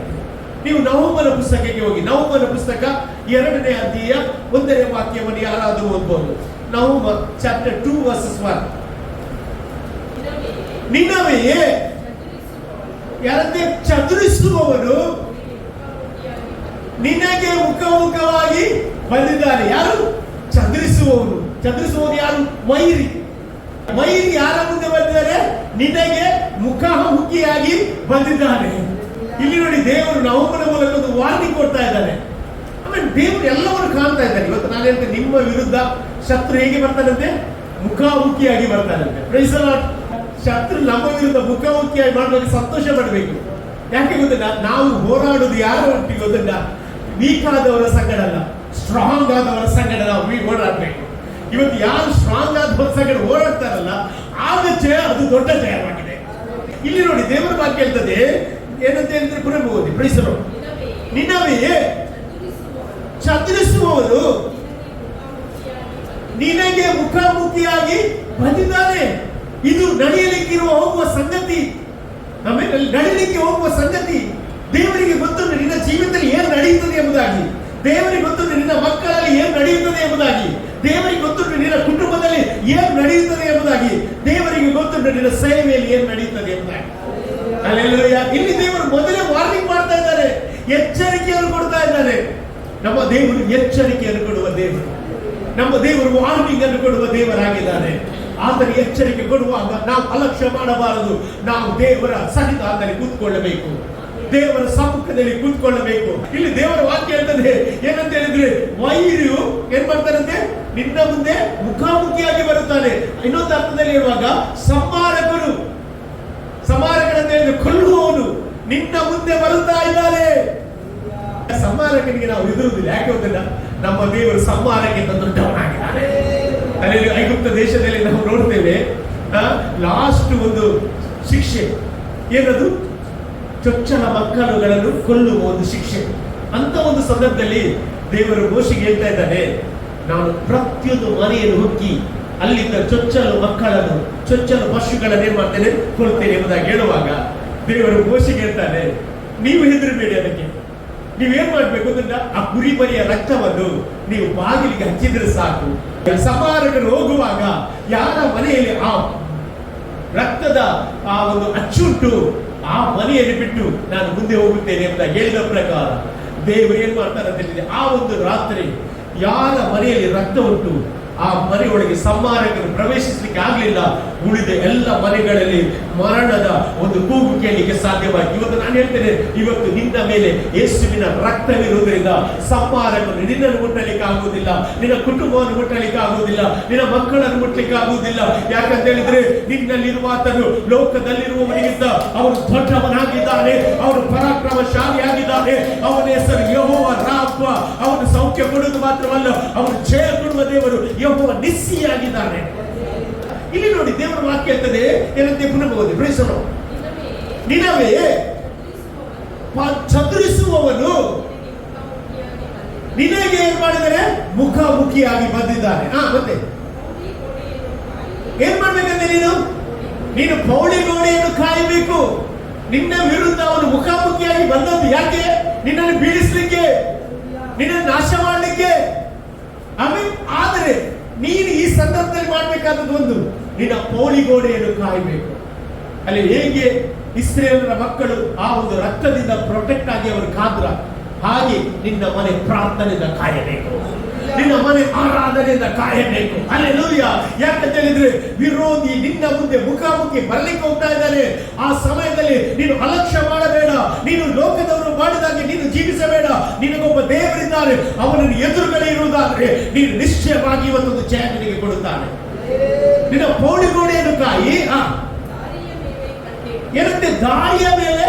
ನೀವು ನಹೂಮನ ಪುಸ್ತಕಕ್ಕೆ ಹೋಗಿ, ನಹೂಮನ ಪುಸ್ತಕ 2ನೇ ಅಧ್ಯಾಯ 1ನೇ ವಾಕ್ಯವನ್ನು ಯಾರಾದರೂ ಓದ್ಬೋದು. Nahum chapter 2 versus 1. ನಿನವೆಯೇ ಯಾರಂತೆ? ಚದುರಿಸುವವನು ನಿನಗೆ ಮುಖಾಮುಖವಾಗಿ ಬಂದಿದ್ದಾನೆ. ಯಾರು? ಚದುರಿಸುವವನು ಯಾರು? ವೈರಿ ಯಾರ ಮುಂದೆ ಬಂದಿದ್ದಾರೆ? ನಿನಗೆ ಮುಖಾಮುಖಿಯಾಗಿ ಬಂದಿದ್ದಾನೆ. ಇಲ್ಲಿ ನೋಡಿ, ದೇವರು ನವಮನ ಮೂಲಕ ಒಂದು ವಾರ್ನಿಂಗ್ ಕೊಡ್ತಾ ಇದ್ದಾನೆ. ಆಮೇಲೆ ದೇವರು ಎಲ್ಲವನ್ನು ಕಾಣ್ತಾ ಇದ್ದಾನೆ. ಇವತ್ತು ನಾನು ಹೇಳ್ತೇನೆ, ನಿಮ್ಮ ವಿರುದ್ಧ ಶತ್ರು ಹೇಗೆ ಬರ್ತಾನಂತೆ? ಮುಖಾಮುಖಿಯಾಗಿ ಬರ್ತಾನಂತೆ. Price the lord. ಶತ್ರು ನಮ್ಮ ವಿರುದ್ಧ ಮುಖಾಮುಖಿಯಾಗಿ ಮಾಡೋದಕ್ಕೆ ಸಂತೋಷ ಪಡಬೇಕು. ಯಾಕೆ ಗೊತ್ತಿಲ್ಲ, ನಾವು ಹೋರಾಡುವುದು ಯಾರ ಒಟ್ಟಿಗೆ ಗೊತ್ತಿಲ್ಲ? ವೀಕ್ ಆದವರ ಸಂಗಡ ಅಲ್ಲ, ಸ್ಟ್ರಾಂಗ್ ಆದವರ ಸಂಗಡ ನಾವು ಓಡಾಡಬೇಕು. ಇವತ್ತು ಯಾರು ಸ್ಟ್ರಾಂಗ್ ಆದವರ ಸಂಗಡ ಓಡಾಡ್ತಾರಲ್ಲ, ಆಗ ಜಯ, ಅದು ದೊಡ್ಡ ಜಯವಾಗಿದೆ. ಇಲ್ಲಿ ನೋಡಿ, ದೇವರ ವಾಕ್ಯ ಹೇಳ್ತದೆ ಏನಂತ ಹೇಳಿದ್ರೆ, ಪುನಃ ಓದಿ. Praise the Lord. ನಿನವೇ ಚದುರಿಸುವವರು ನಿನಗೆ ಮುಖಾಮುಖಿಯಾಗಿ ಬಂದಿದ್ದಾನೆ. ಇದು ನಡೆಯಲಿಕ್ಕಿರುವ ಹೋಗುವ ಸಂಗತಿ. ಆಮೇಲೆ ನಡೀಲಿಕ್ಕೆ ಹೋಗುವ ಸಂಗತಿ. ದೇವರಿಗೆ ಗೊತ್ತುಂಟು ನಿನ್ನ ಜೀವಿತದಲ್ಲಿ ಏನು ನಡೆಯುತ್ತದೆ ಎಂಬುದಾಗಿ. ದೇವರಿಗೆ ಗೊತ್ತುಂಟು ನಿನ್ನ ಮಕ್ಕಳಲ್ಲಿ ಏನು ನಡೆಯುತ್ತದೆ ಎಂಬುದಾಗಿ. ದೇವರಿಗೆ ಗೊತ್ತುಂಟು ನಿನ್ನ ಕುಟುಂಬದಲ್ಲಿ ಏನು ನಡೆಯುತ್ತದೆ ಎಂಬುದಾಗಿ. ದೇವರಿಗೆ ಗೊತ್ತುಂಟು ನಿನ್ನ ಸೇವೆಯಲ್ಲಿ ಏನು ನಡೆಯುತ್ತದೆ ಎಂಬುದಾಗಿ. ಹಲ್ಲೆಲೂಯಾ. ಇಲ್ಲಿ ದೇವರು ಮೊದಲೇ ವಾರ್ನಿಂಗ್ ಮಾಡ್ತಾ ಇದ್ದಾರೆ, ಎಚ್ಚರಿಕೆಯನ್ನು ಕೊಡ್ತಾ ಇದ್ದಾರೆ. ನಮ್ಮ ದೇವರು ಎಚ್ಚರಿಕೆಯನ್ನು ಕೊಡುವ ದೇವರು. ನಮ್ಮ ದೇವರು ವಾರ್ನಿಂಗ್ ಅನ್ನು ಕೊಡುವ ದೇವರಾಗಿದ್ದಾನೆ. ಆದರೆ ಎಚ್ಚರಿಕೆ ಕೊಡುವಾಗ ನಾವು ಅಲಕ್ಷ್ಯ ಮಾಡಬಾರದು. ನಾವು ದೇವರ ಸನ್ನಿಧಾನದಲ್ಲಿ ಕೂತ್ಕೊಳ್ಳಬೇಕು, ದೇವರ ಸಮ್ಮುಖದಲ್ಲಿ ಕೂತ್ಕೊಳ್ಳಬೇಕು. ಇಲ್ಲಿ ದೇವರ ವಾಕ್ಯ ಹೇಳ್ತದೆ ಏನಂತ ಹೇಳಿದ್ರೆ, ವೈರಿಯು ಏನ್ ಮಾಡ್ತಾರಂತೆ? ನಿನ್ನ ಮುಂದೆ ಮುಖಾಮುಖಿಯಾಗಿ ಬರುತ್ತಾನೆ. ಇನ್ನೊಂದು ಅರ್ಥದಲ್ಲಿ ಹೇಳುವಾಗ, ಸಂಹಾರಕನಂತ ಹೇಳಿದ್ರೆ ಕೊಲ್ಲುವವನು ನಿನ್ನ ಮುಂದೆ ಬರುತ್ತಾ ಇದ್ದಾನೆ. ಸಂಹಾರಕನಿಗೆ ನಾವು ಹೆದರುವುದಿಲ್ಲ. ಯಾಕೆ ಗೊತ್ತಿಲ್ಲ? ನಮ್ಮ ದೇವರು ಸಂಹಾರಕ್ಕಿಂತ ದೊಡ್ಡವನಾಗಿದ್ದಾನೆ. ಅಲ್ಲಿ ಐಗುಪ್ತ ದೇಶದಲ್ಲಿ ನಾವು ನೋಡ್ತೇವೆ, ಲಾಸ್ಟ್ ಒಂದು ಶಿಕ್ಷೆ ಏನದು? ಚೊಚ್ಚಲ ಮಕ್ಕಳುಗಳನ್ನು ಕೊಲ್ಲುವ ಒಂದು ಶಿಕ್ಷೆ. ಅಂತ ಒಂದು ಸಂದರ್ಭದಲ್ಲಿ ದೇವರು ಮೋಶೆಗೆ ಹೇಳ್ತಾ ಇದ್ದಾನೆ, ನಾನು ಪ್ರತಿಯೊಂದು ಮನೆಯನ್ನು ಹುಡುಕಿ ಅಲ್ಲಿದ್ದ ಚೊಚ್ಚಲ ಮಕ್ಕಳನ್ನು, ಚೊಚ್ಚಲ ಪಶುಗಳನ್ನು ಏನ್ ಮಾಡ್ತೇನೆ? ಕೊಲ್ತೇನೆ ಎಂಬುದಾಗಿ ಹೇಳುವಾಗ ದೇವರು ಮೋಶೆಗೆ ಹೇಳ್ತಾನೆ, ನೀವು ಹೆದರಬೇಡಿ. ಅದಕ್ಕೆ ನೀವೇನ್ ಮಾಡ್ಬೇಕು ಅಂದ್ರೆ, ಆ ಕುರಿಮರಿಯ ರಕ್ತವನ್ನು ನೀವು ಬಾಗಿಲಿಗೆ ಹಚ್ಚಿದ್ರೆ ಸಾಕು. ಸಂಹಾರಕರು ಹೋಗುವಾಗ ಯಾರ ಮನೆಯಲ್ಲಿ ಆ ರಕ್ತದ ಆ ಒಂದು ಅಚ್ಚುಂಟು, ಆ ಮನೆಯಲ್ಲಿ ಬಿಟ್ಟು ನಾನು ಮುಂದೆ ಹೋಗುತ್ತೇನೆ ಅಂತ ಹೇಳಿದ ಪ್ರಕಾರ ದೇವರು ಏನ್ ಮಾಡ್ತಾರೆ ಅಂತ ಹೇಳಿದ್ರೆ, ಆ ಒಂದು ರಾತ್ರಿ ಯಾರ ಮನೆಯಲ್ಲಿ ರಕ್ತ ಉಂಟು ಆ ಮನೆಯೊಳಗೆ ಸಂಹಾರಕರು ಪ್ರವೇಶಿಸಲಿಕ್ಕೆ ಆಗಲಿಲ್ಲ. ಉಳಿದ ಎಲ್ಲ ಮನೆಗಳಲ್ಲಿ ಮರಣದ ಒಂದು ಕೂಗು ಕೇಳಲಿಕ್ಕೆ ಸಾಧ್ಯವಾಯಿತು. ಇವತ್ತು ನಾನು ಹೇಳ್ತೇನೆ, ಇವತ್ತು ನಿನ್ನ ಮೇಲೆ ಯೇಸುವಿನ ರಕ್ತವಿರುವುದರಿಂದ ಸಂಹಾರಕರು ನಿನ್ನನ್ನು ಮುಟ್ಟಲಿಕ್ಕೆ ಆಗುವುದಿಲ್ಲ, ನಿನ್ನ ಕುಟುಂಬವನ್ನು ಮುಟ್ಟಲಿಕ್ಕೆ ಆಗುವುದಿಲ್ಲ, ನಿನ್ನ ಮಕ್ಕಳನ್ನು ಮುಟ್ಟಲಿಕ್ಕೆ ಆಗುವುದಿಲ್ಲ. ಯಾಕಂತ ಹೇಳಿದ್ರೆ, ನಿನ್ನಲ್ಲಿರುವಾತನು ಲೋಕದಲ್ಲಿರುವವನಿಗಿಂತ ಅವನು ದೊಡ್ಡವನಾಗಿದ್ದಾನೆ, ಅವನು ಪರಾಕ್ರಮಶಾಲಿಯಾಗಿದ್ದಾನೆ. ಅವನ ಹೆಸರು ಯೆಹೋವ ರಾಫ. ಅವನು ಸೌಖ್ಯ ಕೊಡುವುದು ಮಾತ್ರವಲ್ಲ, ಅವನು ಜಯ ಕೊಡುವ ದೇವರು. ಯೆಹೋವ ನಿಸ್ಸಿಯಾಗಿದ್ದಾನೆ. ಇಲ್ಲಿ ನೋಡಿ, ದೇವರ ವಾಕ್ಯ ಹೇಳ್ತದೆ ಏನಂತೆ? ಪುನಃ ಓದಿ. Praise the Lord. ನಿನವೇ ಚದುರಿಸುವವನು ನಿನಗೆ ಏನ್ ಮಾಡಿದರೆ? ಮುಖಾಮುಖಿಯಾಗಿ ಬಂದಿದ್ದಾನೆ. ಮತ್ತೆ ಏನ್ ಮಾಡ್ಬೇಕಂದ್ರೆ, ನೀನು ಪೌಳಿ ಗೋಡೆಯನ್ನು ಕಾಯಬೇಕು. ನಿನ್ನ ವಿರುದ್ಧ ಅವನು ಮುಖಾಮುಖಿಯಾಗಿ ಬಂದದ್ದು ಯಾಕೆ? ನಿನ್ನನ್ನು ಬೀಳಿಸ್ಲಿಕ್ಕೆ, ನಿನ್ನನ್ನು ನಾಶ ಮಾಡಲಿಕ್ಕೆ. ಆಮೇಲೆ ಆದರೆ ನೀನು ಈ ಸಂದರ್ಭದಲ್ಲಿ ಮಾಡಬೇಕಾದದ್ದು ಒಂದು, ನಿನ್ನ ಪೌಳಿ ಗೋಡೆಯನ್ನು ಕಾಯಬೇಕು. ಅಲ್ಲಿ ಹೇಗೆ ಇಸ್ರೇಲರ ಮಕ್ಕಳು ಆ ಒಂದು ರಕ್ತದಿಂದ ಪ್ರೊಟೆಕ್ಟ್ ಆಗಿ ಅವರು ಕಾದ್ರ, ಹಾಗೆ ನಿನ್ನ ಮನೆ ಪ್ರಾರ್ಥನೆಯಿಂದ ಕಾಯಬೇಕು, ನಿನ್ನ ಮನೆ ಆರಾಧನೆಯಿಂದ ಕಾಯಬೇಕು. ಹಲ್ಲೆಲೂಯಾ. ಯಾಕಂತ ಹೇಳಿದ್ರೆ, ವಿರೋಧಿ ನಿನ್ನ ಮುಂದೆ ಮುಖಾಮುಖಿ ಬರ್ಲಿಕ್ಕೆ ಹೋಗ್ತಾ ಇದ್ದಾನೆ. ಆ ಸಮಯದಲ್ಲಿ ನೀನು ಅಲಕ್ಷ್ಯ ಮಾಡಬೇಡ. ನೀನು ಲೋಕದವರು ಮಾಡಿದಾಗೆ ನೀನು ಜೀವಿಸಬೇಡ. ನಿನಗೊಬ್ಬ ದೇವರಿದ್ದಾರೆ, ಅವನನ್ನು ಎದುರುಗಡೆ ಇರುವುದಾದ್ರೆ ನೀನು ನಿಶ್ಚಯವಾಗಿ ಇವತ್ತೊಂದು ಜಯ ನಿನಗೆ ಕೊಡುತ್ತಾನೆ. ನಿನ್ನ ಪೌಳಿ ಗೋಡೆಯನ್ನು ಕಾಯಿ. ಏನಂತೆ? ದಾರಿಯ ಮೇಲೆ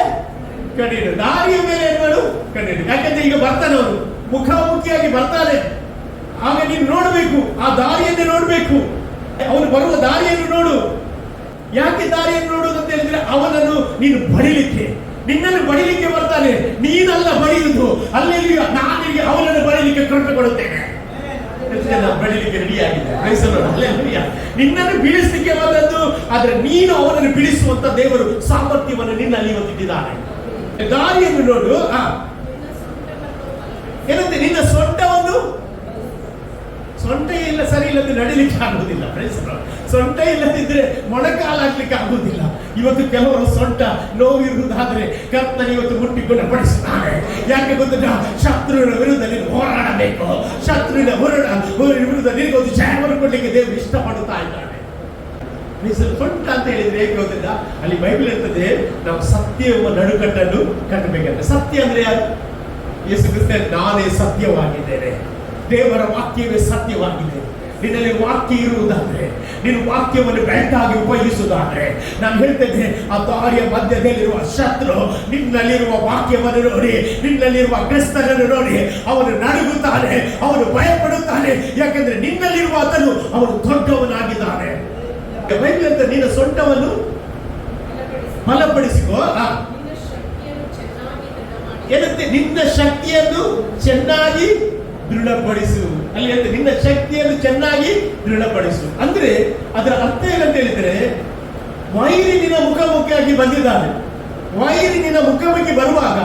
ಕಣ್ಣಿಡು. ದಾರಿಯ ಮೇಲೆ ಏನು ಮಾಡು? ಕಣ್ಣಿಡು. ಯಾಕಂದ್ರೆ ಈಗ ಬರ್ತಾನೆ ಅವನು, ಮುಖಾಮುಖಿಯಾಗಿ ಬರ್ತಾನೆ. ಆಗ ನೀನು ನೋಡಬೇಕು, ಆ ದಾರಿಯನ್ನೇ ನೋಡಬೇಕು. ಅವನು ಬರುವ ದಾರಿಯನ್ನು ನೋಡು. ಯಾಕೆ ದಾರಿಯನ್ನು ನೋಡುವುದು ಅಂತ ಹೇಳಿದ್ರೆ, ಅವನನ್ನು ನೀನು ಬಡಿಲಿಕ್ಕೆ, ನಿನ್ನನ್ನು ಬಡಿಲಿಕ್ಕೆ ಬರ್ತಾನೆ. ನೀನಲ್ಲ ಬಡಿಯುವುದು. ಅಲ್ಲಿ ನಾನಿಗೆ ಅವನನ್ನು ಬಡಿಲಿಕ್ಕೆ ಕೃಪೆ ಕೊಡುತ್ತೇನೆ. ಬಡಿಲಿಕ್ಕೆ ರೆಡಿ ಆಗಿದೆ. ನಿನ್ನನ್ನು ಬೀಳಿಸಲಿಕ್ಕೆ ಬಂದದ್ದು, ಆದ್ರೆ ನೀನು ಅವನನ್ನು ಬೀಳಿಸುವಂತ ದೇವರು ಸಾಮರ್ಥ್ಯವನ್ನು ನಿನ್ನಲ್ಲಿ ಇವತ್ತಿಟ್ಟಿದ್ದಾನೆ. ದಾರಿಯನ್ನು ನೋಡು. ಏನಂತೆ? ನಿನ್ನ ಸೊಂಟವನ್ನು, ಸೊಂಟ ಸರಿ ಇಲ್ಲದೆ ನಡಿಲಿಕ್ಕೆ ಆಗುವುದಿಲ್ಲ. ಸೊಂಟ ಇಲ್ಲದಿದ್ರೆ ಮೊಣಕಾಲಾಗ್ಲಿಕ್ಕೆ ಆಗುವುದಿಲ್ಲ. ಇವತ್ತು ಕೆಲವರು ಸೊಂಟ ನೋವು ಇರುವುದಾದ್ರೆ ಕರ್ತನ ಇವತ್ತು ಮುಟ್ಟಿ ಗುಣಪಡಿಸುತ್ತಾನೆ. ಯಾಕೆ ಗೊತ್ತಿಲ್ಲ? ಶತ್ರುವಿನ ವಿರುದ್ಧ ನೀನು ಹೋರಾಡಬೇಕು. ಶತ್ರುವಿನ ವಿರುದ್ಧ ನಿನಗೊಂದು ಜಯವನ್ನು ಕೊಡ್ಲಿಕ್ಕೆ ದೇವರು ಇಷ್ಟಪಡುತ್ತಾ ಇದ್ದಾನೆ. ಸೊಂಟ ಅಂತ ಹೇಳಿದ್ರೆ ಹೇಗೆ ಗೊತ್ತಿಲ್ಲ? ಅಲ್ಲಿ ಬೈಬಲ್ ಇರ್ತದೆ, ನಾವು ಸತ್ಯ ಎಂಬ ನಡುಕಟ್ಟನ್ನು ಕಟ್ಟಬೇಕಂತ. ಸತ್ಯ ಅಂದ್ರೆ ಯಾರು? ಯೇಸು ಕ್ರಿಸ್ತ ನಾನೇ ಸತ್ಯವಾಗಿದ್ದೇನೆ, ದೇವರ ವಾಕ್ಯವೇ ಸತ್ಯವಾಗಿದೆ. ನಿನ್ನಲ್ಲಿ ವಾಕ್ಯ ಇರುವುದಾದ್ರೆ, ನಿನ್ನ ವಾಕ್ಯವನ್ನು ಬೆಳಕಾಗಿ ಉಪಯೋಗಿಸುವುದಾದ್ರೆ, ನಾನು ಹೇಳ್ತೇನೆ, ಆ ದಾರಿಯ ಮಧ್ಯದಲ್ಲಿರುವ ಶತ್ರು ನಿನ್ನಲ್ಲಿರುವ ವಾಕ್ಯವನ್ನು ನೋಡಿ, ನಿನ್ನಲ್ಲಿರುವ ಕ್ರಿಸ್ತನನ್ನು ನೋಡಿ ಅವನು ನಡುಗುತ್ತಾನೆ, ಅವನು ಭಯಪಡುತ್ತಾನೆ. ಯಾಕೆಂದ್ರೆ ನಿನ್ನಲ್ಲಿರುವ ಆತನು ಅವನು ದೊಡ್ಡವನಾಗಿದ್ದಾನೆ. ಬೈಬಲ್ ಅಂತ ನಿನ್ನ ಸೊಂಟವನ್ನು ಬಲಪಡಿಸಿಕೋ. ಏನಂತೆ? ನಿನ್ನ ಶಕ್ತಿಯನ್ನು ಚೆನ್ನಾಗಿ ದೃಢಪಡಿಸು. ಅಲ್ಲಿ ಹೇಳ್ತೆ ನಿನ್ನ ಶಕ್ತಿಯನ್ನು ಚೆನ್ನಾಗಿ ದೃಢಪಡಿಸು. ಅಂದ್ರೆ ಅದರ ಅರ್ಥ ಏನಂತ ಹೇಳಿದ್ರೆ, ವೈರಿ ನಿನ್ನ ಮುಖಾಮುಖಿಯಾಗಿ ಬಂದಿದ್ದಾನೆ. ವೈರಿ ನಿನ್ನ ಮುಖಾಮುಖಿ ಬರುವಾಗ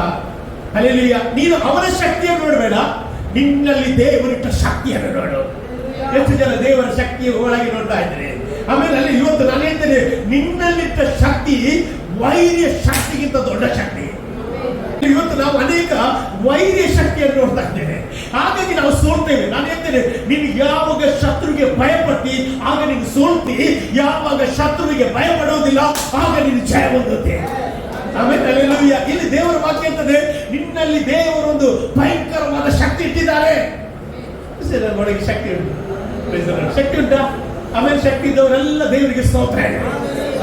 ಅಲ್ಲೆಲ್ಲಿಯ ನೀನು ಅವನ ಶಕ್ತಿಯನ್ನು ನೋಡಬೇಡ, ನಿನ್ನಲ್ಲಿ ದೇವರಿಟ್ಟ ಶಕ್ತಿಯನ್ನು ನೋಡು. ಎಷ್ಟು ಜನ ದೇವರ ಶಕ್ತಿಯ ಒಳಗೆ ನೋಡ್ತಾ ಇದ್ದಾರೆ. ಆಮೇಲೆ ಅಲ್ಲಿ ಇವತ್ತು ನಾನು ಹೇಳ್ತೇನೆ, ನಿನ್ನಲ್ಲಿಟ್ಟ ಶಕ್ತಿ ವೈರ್ಯ ಶಕ್ತಿಗಿಂತ ದೊಡ್ಡ ಶಕ್ತಿ. ಇವತ್ತು ನಾವು ಅನೇಕ ವೈರ್ಯ ಶಕ್ತಿಯನ್ನು ನೋಡ್ತಾ ಇದ್ದೇವೆ, ಹಾಗಾಗಿ ನಾವು ಸೋಲ್ತೇವೆ. ನಾನು ಹೇಳ್ತೇನೆ, ನೀನು ಯಾವಾಗ ಶತ್ರುವಿಗೆ ಭಯಪಟ್ಟಿ ಆಗ ನೀನು ಸೋಲ್ತಿ, ಯಾವಾಗ ಶತ್ರುವಿಗೆ ಭಯಪಡುವುದಿಲ್ಲ ಆಗ ನೀನು ಜಯ ಹೊಂದುತ್ತೆ. ಆಮೇಲೆ ಇಲ್ಲಿ ದೇವರ ವಾಕ್ಯ ಅಂತದೆ, ನಿನ್ನಲ್ಲಿ ದೇವರೊಂದು ಭಯಂಕರವಾದ ಶಕ್ತಿ ಇಟ್ಟಿದ್ದಾರೆ. ಒಳಗೆ ಶಕ್ತಿ ಉಂಟು, ಶಕ್ತಿ ಉಂಟಾ? ಆಮೇಲೆ ಶಕ್ತಿ ಇದ್ದವರೆಲ್ಲ ದೇವರಿಗೆ ಸ್ತೋತ್ರ.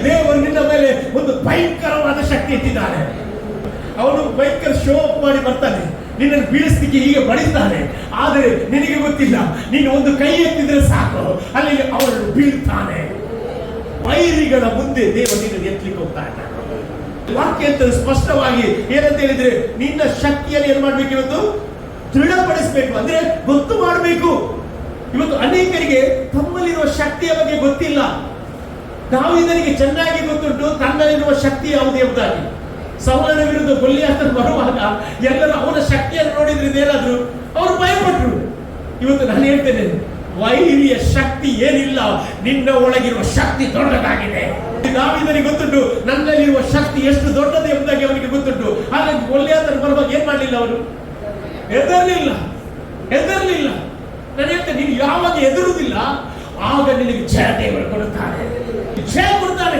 ದೇವರು ನಿನ್ನ ಮೇಲೆ ಒಂದು ಭಯಂಕರವಾದ ಶಕ್ತಿ ಇಟ್ಟಿದ್ದಾನೆ. ಅವನು ಭಯಂಕರ ಶೋ ಅಪ್ ಮಾಡಿ ಬರ್ತಾನೆ, ನಿನ್ನನ್ನು ಬೀಳಿಸ್ಲಿಕ್ಕೆ ಹೀಗೆ ಬಡಿಸ್ತಾನೆ. ಆದರೆ ನಿನಗೆ ಗೊತ್ತಿಲ್ಲ, ನೀನು ಒಂದು ಕೈ ಎತ್ತಿದ್ರೆ ಸಾಕು, ಅಲ್ಲಿ ಅವನು ಬೀಳ್ತಾನೆ. ವೈರಿಗಳ ಮುಂದೆ ದೇವರು ನಿನ್ನನ್ನು ಎತ್ತಲಿಕ್ಕೆ ಹೋಗ್ತಾ ಇದ್ದಾನೆ. ವಾಕ್ಯ ಅಂತ ಸ್ಪಷ್ಟವಾಗಿ ಏನಂತ ಹೇಳಿದ್ರೆ, ನಿನ್ನ ಶಕ್ತಿಯನ್ನು ಏನ್ ಮಾಡ್ಬೇಕು? ಇವತ್ತು ದೃಢಪಡಿಸಬೇಕು, ಅಂದ್ರೆ ಗೊತ್ತು ಮಾಡಬೇಕು. ಇವತ್ತು ಅನೇಕರಿಗೆ ತಮ್ಮಲ್ಲಿರುವ ಶಕ್ತಿಯ ಬಗ್ಗೆ ಗೊತ್ತಿಲ್ಲ. ದಾವೀದನಿಗೆ ಚೆನ್ನಾಗಿ ಗೊತ್ತುಂಟು ತನ್ನಲ್ಲಿರುವ ಶಕ್ತಿ ಯಾವುದು ಎಂಬುದಾಗಿ. ಸೌಲನ ವಿರುದ್ಧ ಗೊಲಿಯಾತನು ಬರುವಾಗ ಎಲ್ಲರೂ ಅವನ ಶಕ್ತಿಯನ್ನು ನೋಡಿದ್ರೆ ಏನಾದ್ರು ಅವರು ಭಯಪಟ್ಟರು. ಇವತ್ತು ನಾನು ಹೇಳ್ತೇನೆ, ವೈರಿಯ ಶಕ್ತಿ ಏನಿಲ್ಲ, ನಿನ್ನ ಒಳಗಿರುವ ಶಕ್ತಿ ದೊಡ್ಡದಾಗಿದೆ. ದಾವೀದನಿಗೆ ಗೊತ್ತುಂಟು ನನ್ನಲ್ಲಿರುವ ಶಕ್ತಿ ಎಷ್ಟು ದೊಡ್ಡದು ಎಂಬುದಾಗಿ ಅವನಿಗೆ ಗೊತ್ತುಂಟು. ಹಾಗಾಗಿ ಗೊಲಿಯಾತನು ಬರುವಾಗ ಏನ್ ಮಾಡಲಿಲ್ಲ, ಅವರು ಹೆದರ್ಲಿಲ್ಲ. ನಾನು ಹೇಳ್ತೇನೆ, ನೀನು ಯಾವಾಗ ಎದುರುವುದಿಲ್ಲ ಆಗ ನಿನಗೆ ಜಯ ದೇವರು ಕೊಡುತ್ತಾನೆ, ಜಯ ಕೊಡ್ತಾನೆ.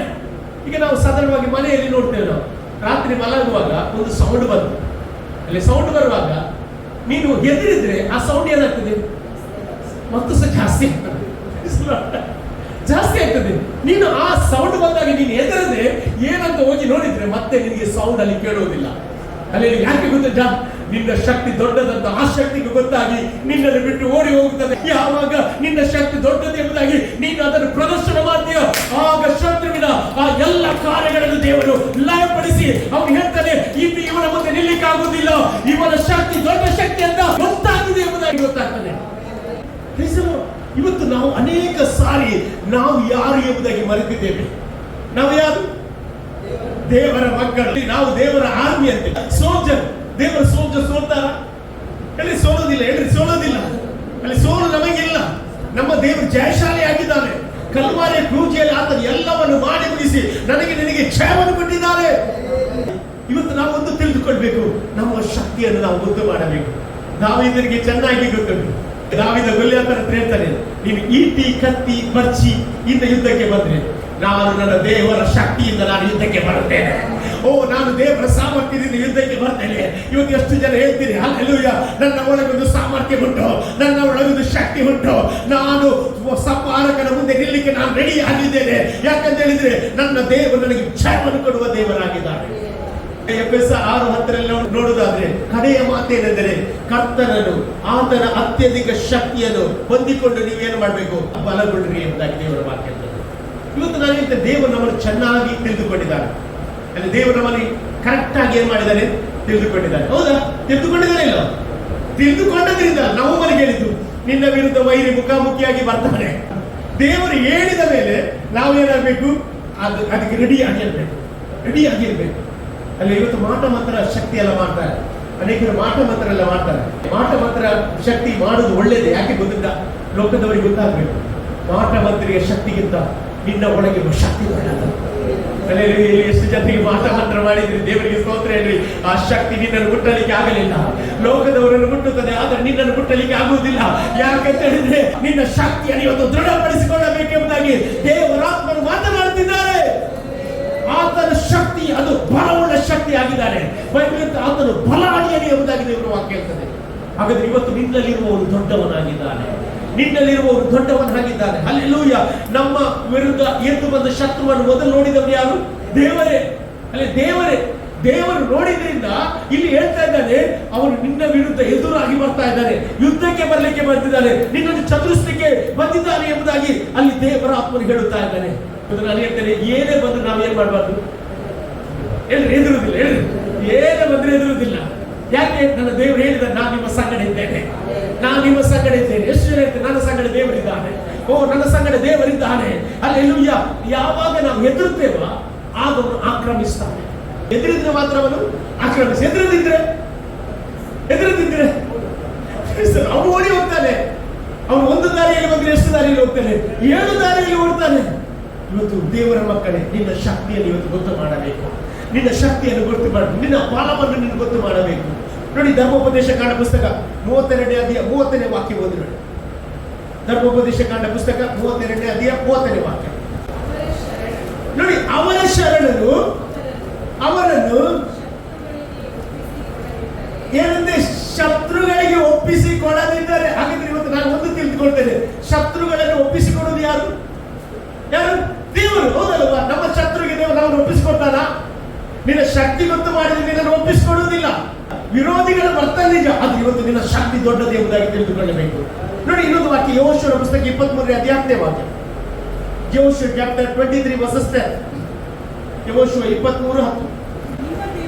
ಈಗ ನಾವು ಸಾಧಾರಣವಾಗಿ ಮನೆಯಲ್ಲಿ ನೋಡ್ತೇವೆ, ನಾವು ರಾತ್ರಿ ಮಲಗುವಾಗ ಒಂದು ಸೌಂಡ್ ಬಂತು, ಅಲ್ಲಿ ಸೌಂಡ್ ಬರುವಾಗ ನೀನು ಎದುರಿದ್ರೆ ಆ ಸೌಂಡ್ ಏನಾಗ್ತದೆ? ಮತ್ತು ಸಹ ಜಾಸ್ತಿ ಆಗ್ತದೆ. ನೀನು ಆ ಸೌಂಡ್ ಬಂದಾಗ ನೀನು ಎದುರದೆ ಏನಂತ ಹೋಗಿ ನೋಡಿದ್ರೆ ಮತ್ತೆ ನಿನಗೆ ಸೌಂಡ್ ಅಲ್ಲಿ ಕೇಳುವುದಿಲ್ಲ. ಅಲ್ಲಿ ಯಾಕೆ ಗೊತ್ತಿದ್ದ? ನಿನ್ನ ಶಕ್ತಿ ದೊಡ್ಡದಂತ ಆ ಶಕ್ತಿಗೆ ಗೊತ್ತಾಗಿ ನಿನ್ನನ್ನು ಬಿಟ್ಟು ಓಡಿ ಹೋಗುತ್ತದೆ. ಯಾವಾಗ ನಿನ್ನ ಶಕ್ತಿ ದೊಡ್ಡದು ಎಂಬುದಾಗಿ ನೀನು ಅದನ್ನು ಪ್ರದರ್ಶನ ಮಾಡ್ತೀಯ, ಆಗ ಶತ್ರುವಿನ ಆ ಎಲ್ಲ ಕಾರ್ಯಗಳನ್ನು ದೇವರು ಲಯಪಡಿಸಿ ಅವನು ಹೇಳ್ತಾನೆ, ಇನ್ನು ಇವನ ಮುಂದೆ ನಿಲ್ಲಿಕ್ಕಾಗುವುದಿಲ್ಲ, ಇವನ ಶಕ್ತಿ ದೊಡ್ಡ ಶಕ್ತಿ ಅಂತ ಗೊತ್ತಾಗಿದೆ ಎಂಬುದಾಗಿ ಗೊತ್ತಾಗ್ತದೆ. ಇವತ್ತು ನಾವು ಅನೇಕ ಸಾರಿ ನಾವು ಯಾರು ಎಂಬುದಾಗಿ ಮರೆತಿದ್ದೇವೆ. ನಾವು ಯಾರು? ದೇವರ ಮಕ್ಕಳು, ನಾವು ದೇವರ ಆರ್ಮಿ ಅಂತೆ, ಸೋಲ್ಜರ್. ದೇವರ ಸೋಲ್ಜರ್ ಸೋಲ್ತಾರ? ಅಲ್ಲಿ ಸೋಲೋದಿಲ್ಲ. ಹೇಳ್ರಿ, ಸೋಲೋದಿಲ್ಲ. ಅಲ್ಲಿ ಸೋಲು ನಮಗಿಲ್ಲ. ನಮ್ಮ ದೇವರು ಜಯಶಾಲಿ ಆಗಿದ್ದಾನೆ. ಕಲ್ವಾರಿಯ ಕ್ರೂಜಿಯಲ್ಲಿ ಆತನು ಎಲ್ಲವನ್ನು ಮಾಡಿ ಮುಗಿಸಿ ನನಗೆ ನಿನಗೆ ಜಯವನ್ನು ಕೊಟ್ಟಿದ್ದಾರೆ. ಇವತ್ತು ನಾವು ಒಂದು ತಿಳಿದುಕೊಳ್ಬೇಕು, ನಮ್ಮ ಶಕ್ತಿಯನ್ನು ನಾವು ಗೊತ್ತು ಮಾಡಬೇಕು. ದಾವೀದನಿಗೆ ಚೆನ್ನಾಗಿ ಗೊತ್ತುಂಟು. ದಾವೀದ ಗೊಲಿಯಾತನ ಹತ್ರ ಹೇಳ್ತಾನೆ, ನೀನು ಈಟಿ ಕತ್ತಿ ಬರ್ಚಿ ಇಂದ ಯುದ್ಧಕ್ಕೆ ಬಂದ್ರೆ ನಾನು ನನ್ನ ದೇವರ ಶಕ್ತಿಯಿಂದ ನಾನು ಯುದ್ಧಕ್ಕೆ ಬರುತ್ತೇನೆ. ಓ, ನಾನು ದೇವರ ಸಾಮರ್ಥ್ಯದಿಂದ ಯುದ್ಧಕ್ಕೆ ಬರ್ತೇನೆ. ಇವತ್ತು ಎಷ್ಟು ಜನ ಹೇಳ್ತೀರಿ, ಹಲ್ಲೆಲೂಯಾ, ನನ್ನ ಒಳಗೊಂದು ಸಾಮರ್ಥ್ಯ ಉಂಟು, ನನ್ನ ಒಳಗೊಂದು ಶಕ್ತಿ ಉಂಟು, ನಾನು ಸಂಹಾರಕನ ಮುಂದೆ ನಿಲ್ಲಿಕ್ಕೆ ನಾನು ರೆಡಿ ಆಗಿದ್ದೇನೆ. ಯಾಕಂತ ಹೇಳಿದ್ರೆ ನನ್ನ ದೇವರು ನನಗೆ ಜಯವನ್ನು ಕೊಡುವ ದೇವರಾಗಿದ್ದಾನೆ. ಎಫೆಸ 6:10 ನೋಡುವುದಾದ್ರೆ ಕಡೆಯ ಮಾತೇನೆಂದರೆ, ಕರ್ತನನ್ನು ಆತನ ಅತ್ಯಧಿಕ ಶಕ್ತಿಯನ್ನು ಹೊಂದಿಕೊಂಡು ನೀವೇನು ಮಾಡಬೇಕು? ಬಲಗೊಳ್ಳ್ರಿ ಎಂಬುದಾಗಿ ದೇವರ ವಾಕ್ಯ. ಇವತ್ತು ನಾನು ಹೇಳ್ತೇನೆ, ದೇವರು ನಮ್ಮನ್ನು ಚೆನ್ನಾಗಿ ತಿಳಿದುಕೊಂಡಿದ್ದಾನೆ. ಅಲ್ಲಿ ದೇವರು ನಮ್ಮಲ್ಲಿ ಕರೆಕ್ಟ್ ಆಗಿ ಏನ್ ಮಾಡಿದ್ದಾನೆ? ತಿಳಿದುಕೊಂಡಿದ್ದಾನೆ. ಹೌದಾ? ತಿಳಿದುಕೊಂಡಿದ್ದಾನೆ. ಇಲ್ಲ, ತಿಳಿದುಕೊಂಡದ್ರಿಂದ ನಾವು ಮನೆಗೆ ಹೇಳಿದ್ದು, ನಿನ್ನ ವಿರುದ್ಧ ವೈರಿ ಮುಖಾಮುಖಿಯಾಗಿ ಬರ್ತಾನೆ. ದೇವರು ಹೇಳಿದ ಮೇಲೆ ನಾವು ಏನಾಗಬೇಕು? ಅದಕ್ಕೆ ರೆಡಿ ಆಗಿರ್ಬೇಕು. ಅಲ್ಲಿ ಇವತ್ತು ಮಾಟ ಮಾತ್ರ ಶಕ್ತಿ ಎಲ್ಲ ಮಾಡ್ತಾರೆ. ಅನೇಕರು ಮಾಟ ಮಾತ್ರ ಎಲ್ಲ ಮಾಡ್ತಾರೆ. ಮಾಟ ಮಾತ್ರ ಶಕ್ತಿ ಮಾಡುವುದು ಒಳ್ಳೇದೇ. ಯಾಕೆ ಗೊತ್ತಿಲ್ಲ? ಲೋಕದವರಿಗೆ ಗೊತ್ತಾಗಬೇಕು, ಮಾಟ ಮಂತ್ರಿಯ ಶಕ್ತಿಗಿಂತ ನಿನ್ನ ಒಳಗಿರುವ ಶಕ್ತಿ ಒಳ್ಳೆಯದು. ಎಷ್ಟು ಜನರಿಗೆ ಮಾತಮಂತ್ರ ಮಾಡಿದ್ರಿ, ದೇವರಿಗೆ ಸ್ತೋತ್ರ ಹೇಳ್ರಿ. ಆ ಶಕ್ತಿ ನಿನ್ನನ್ನು ಮುಟ್ಟಲಿಕ್ಕೆ ಆಗಲಿಲ್ಲ. ಲೋಕದವರನ್ನು ಮುಟ್ಟುತ್ತದೆ, ಆದರೆ ನಿನ್ನನ್ನು ಮುಟ್ಟಲಿಕ್ಕೆ ಆಗುವುದಿಲ್ಲ. ಯಾಕಂತ ಹೇಳಿದ್ರೆ ನಿನ್ನ ಶಕ್ತಿಯನ್ನು ಇವತ್ತು ದೃಢಪಡಿಸಿಕೊಳ್ಳಬೇಕೆಂಬುದಾಗಿ ದೇವರಾತ್ಮರು ಮಾತನಾಡುತ್ತಿದ್ದಾರೆ. ಆತನ ಶಕ್ತಿ ಅದು ಬಲವುಳ್ಳ ಶಕ್ತಿ ಆಗಿದ್ದಾನೆ. ಬೈಬಲ್ ಆತನು ಬಲಾಢ್ಯನು ಎಂಬುದಾಗಿ ದೇವರ ವಾಕ್ಯ ಹೇಳ್ತದೆ. ಹಾಗಾದ್ರೆ ಇವತ್ತು ನಿನ್ನಲ್ಲಿರುವವರು ದೊಡ್ಡವನಾಗಿದ್ದಾನೆ, ನಿನ್ನಲ್ಲಿರುವವರು ದೊಡ್ಡವನಾಗಿದ್ದಾನೆ. ಹಲ್ಲೆಲೂಯ. ನಮ್ಮ ವಿರುದ್ಧ ಎದ್ದು ಬಂದ ಶತ್ರುವನ್ನು ಮೊದಲು ನೋಡಿದವರು ಯಾರು? ದೇವರೇ. ಅಲ್ಲಿ ದೇವರು ನೋಡಿದ್ರಿಂದ ಇಲ್ಲಿ ಹೇಳ್ತಾ ಇದ್ದಾನೆ, ಅವನು ನಿನ್ನ ವಿರುದ್ಧ ಎದುರಾಗಿ ಬರ್ತಾ ಇದ್ದಾನೆ, ಯುದ್ಧಕ್ಕೆ ಬರಲಿಕ್ಕೆ ಬಂದಿದ್ದಾನೆ, ನಿನ್ನನ್ನು ಚದುರಿಸಲಿಕ್ಕೆ ಬಂದಿದ್ದಾನೆ ಎಂಬುದಾಗಿ ಅಲ್ಲಿ ದೇವರ ಆತ್ಮನು ಹೇಳುತ್ತಾ ಇದ್ದಾನೆ. ನಾನು ಹೇಳ್ತೇನೆ, ಏನೇ ಬಂದು ನಾವು ಏನ್ ಮಾಡಬಾರ್ದು? ಎದುರುದಿಲ್ಲ. ಏನೇ ಬಂದ್ರೆ ಎದುರುದಿಲ್ಲ. ಯಾಕೆ? ನನ್ನ ದೇವರು ಹೇಳಿದ, ನಾನು ನಿಮ್ಮ ಸಂಗಡ ಇದ್ದೇನೆ, ನಾನು ನಿಮ್ಮ ಸಂಗಡ ಇದ್ದೇನೆ. ಎಷ್ಟು ಜನ ಹೇಳ್ತೇನೆ, ನನ್ನ ಸಂಗಡ ದೇವರಿದ್ದಾನೆ, ನನ್ನ ಸಂಗಡ ದೇವರಿದ್ದಾನೆ. ಅಲ್ಲೆಲ್ಲೂಯ್ಯ. ಯಾವಾಗ ನಾವು ಹೆದರುತ್ತೇವ ಆಗ ಅವನು ಆಕ್ರಮಿಸ್ತಾನೆ. ಎದುರಿದ್ರೆ ಮಾತ್ರ ಅವನು ಆಕ್ರಮಿಸಿ, ಎದುರದಿದ್ರೆ ಅವನು ಓಡಿ ಹೋಗ್ತಾನೆ. ಅವನು ಒಂದು ದಾರಿಯಲ್ಲಿ ಬಂದ್ರೆ ಎಷ್ಟು ದಾರಿಯಲ್ಲಿ ಹೋಗ್ತಾನೆ? 7 ದಾರಿಯಲ್ಲಿ ಓಡ್ತಾನೆ. ಇವತ್ತು ದೇವರ ಮಕ್ಕಳೇ, ನಿನ್ನ ಶಕ್ತಿಯನ್ನು ಇವತ್ತು ಗೊತ್ತು ಮಾಡಬೇಕು. ನಿನ್ನ ಶಕ್ತಿಯನ್ನು ಗೊತ್ತು ಮಾಡಬೇಕು, ನಿನ್ನ ಬಲವನ್ನು ನಿನ್ನ ಗೊತ್ತು ಮಾಡಬೇಕು. ನೋಡಿ, ಧರ್ಮೋಪದೇಶ ಕಾಂಡ ಪುಸ್ತಕ 32ನೇ ಅಧ್ಯಾಯ 30ನೇ ವಾಕ್ಯ ಓದಿ ನೋಡಿ. ಧರ್ಮೋಪದೇಶ ಕಾಂಡ ಪುಸ್ತಕ 32ನೇ ಅಧ್ಯಾಯ 30ನೇ ವಾಕ್ಯ ನೋಡಿ. ಅವರ ಶರಣರು ಅವರನ್ನು ಏನಂದ್ರೆ ಶತ್ರುಗಳಿಗೆ ಒಪ್ಪಿಸಿಕೊಡದಿದ್ದಾರೆ. ಹಾಗಾದ್ರೆ ಇವತ್ತು ನಾನು ಒಂದು ತಿಳಿದುಕೊಳ್ತೇನೆ, ಶತ್ರುಗಳನ್ನು ಒಪ್ಪಿಸಿಕೊಡೋದು ಯಾರು? ದೇವರು. ಹೌದಲ್ವಾ? ನಮ್ಮ ಶತ್ರುಗೆ ದೇವರು ನಾವು ಒಪ್ಪಿಸಿಕೊಡ್ತಾನ? ನಿನ್ನ ಶಕ್ತಿ ಗೊತ್ತು ಮಾಡಿದ್ರೆ ನಿನ್ನನ್ನು ಒಪ್ಪಿಸಿಕೊಡುವುದಿಲ್ಲ. ವಿರೋಧಿಗಳ ಬರ್ತಾನೆ ನಿಜ, ಆದ್ರೆ ಇವತ್ತು ನಿನ್ನ ಶಕ್ತಿ ದೊಡ್ಡದು ಎಂಬುದಾಗಿ ತಿಳಿದುಕೊಳ್ಳಬೇಕು. ನೋಡಿ, ಇನ್ನೊಂದು ವಾಕ್ಯ, ಯೆಹೋಶುವನ ಪುಸ್ತಕ 23ನೇ ಅಧ್ಯಾಯದ ವಾಕ್ಯ. ಯೆಹೋಶುವ ಚಾಪ್ಟರ್ 23 ವರ್ಸಸ್ 10. ಯೆಹೋಶುವ 23:10.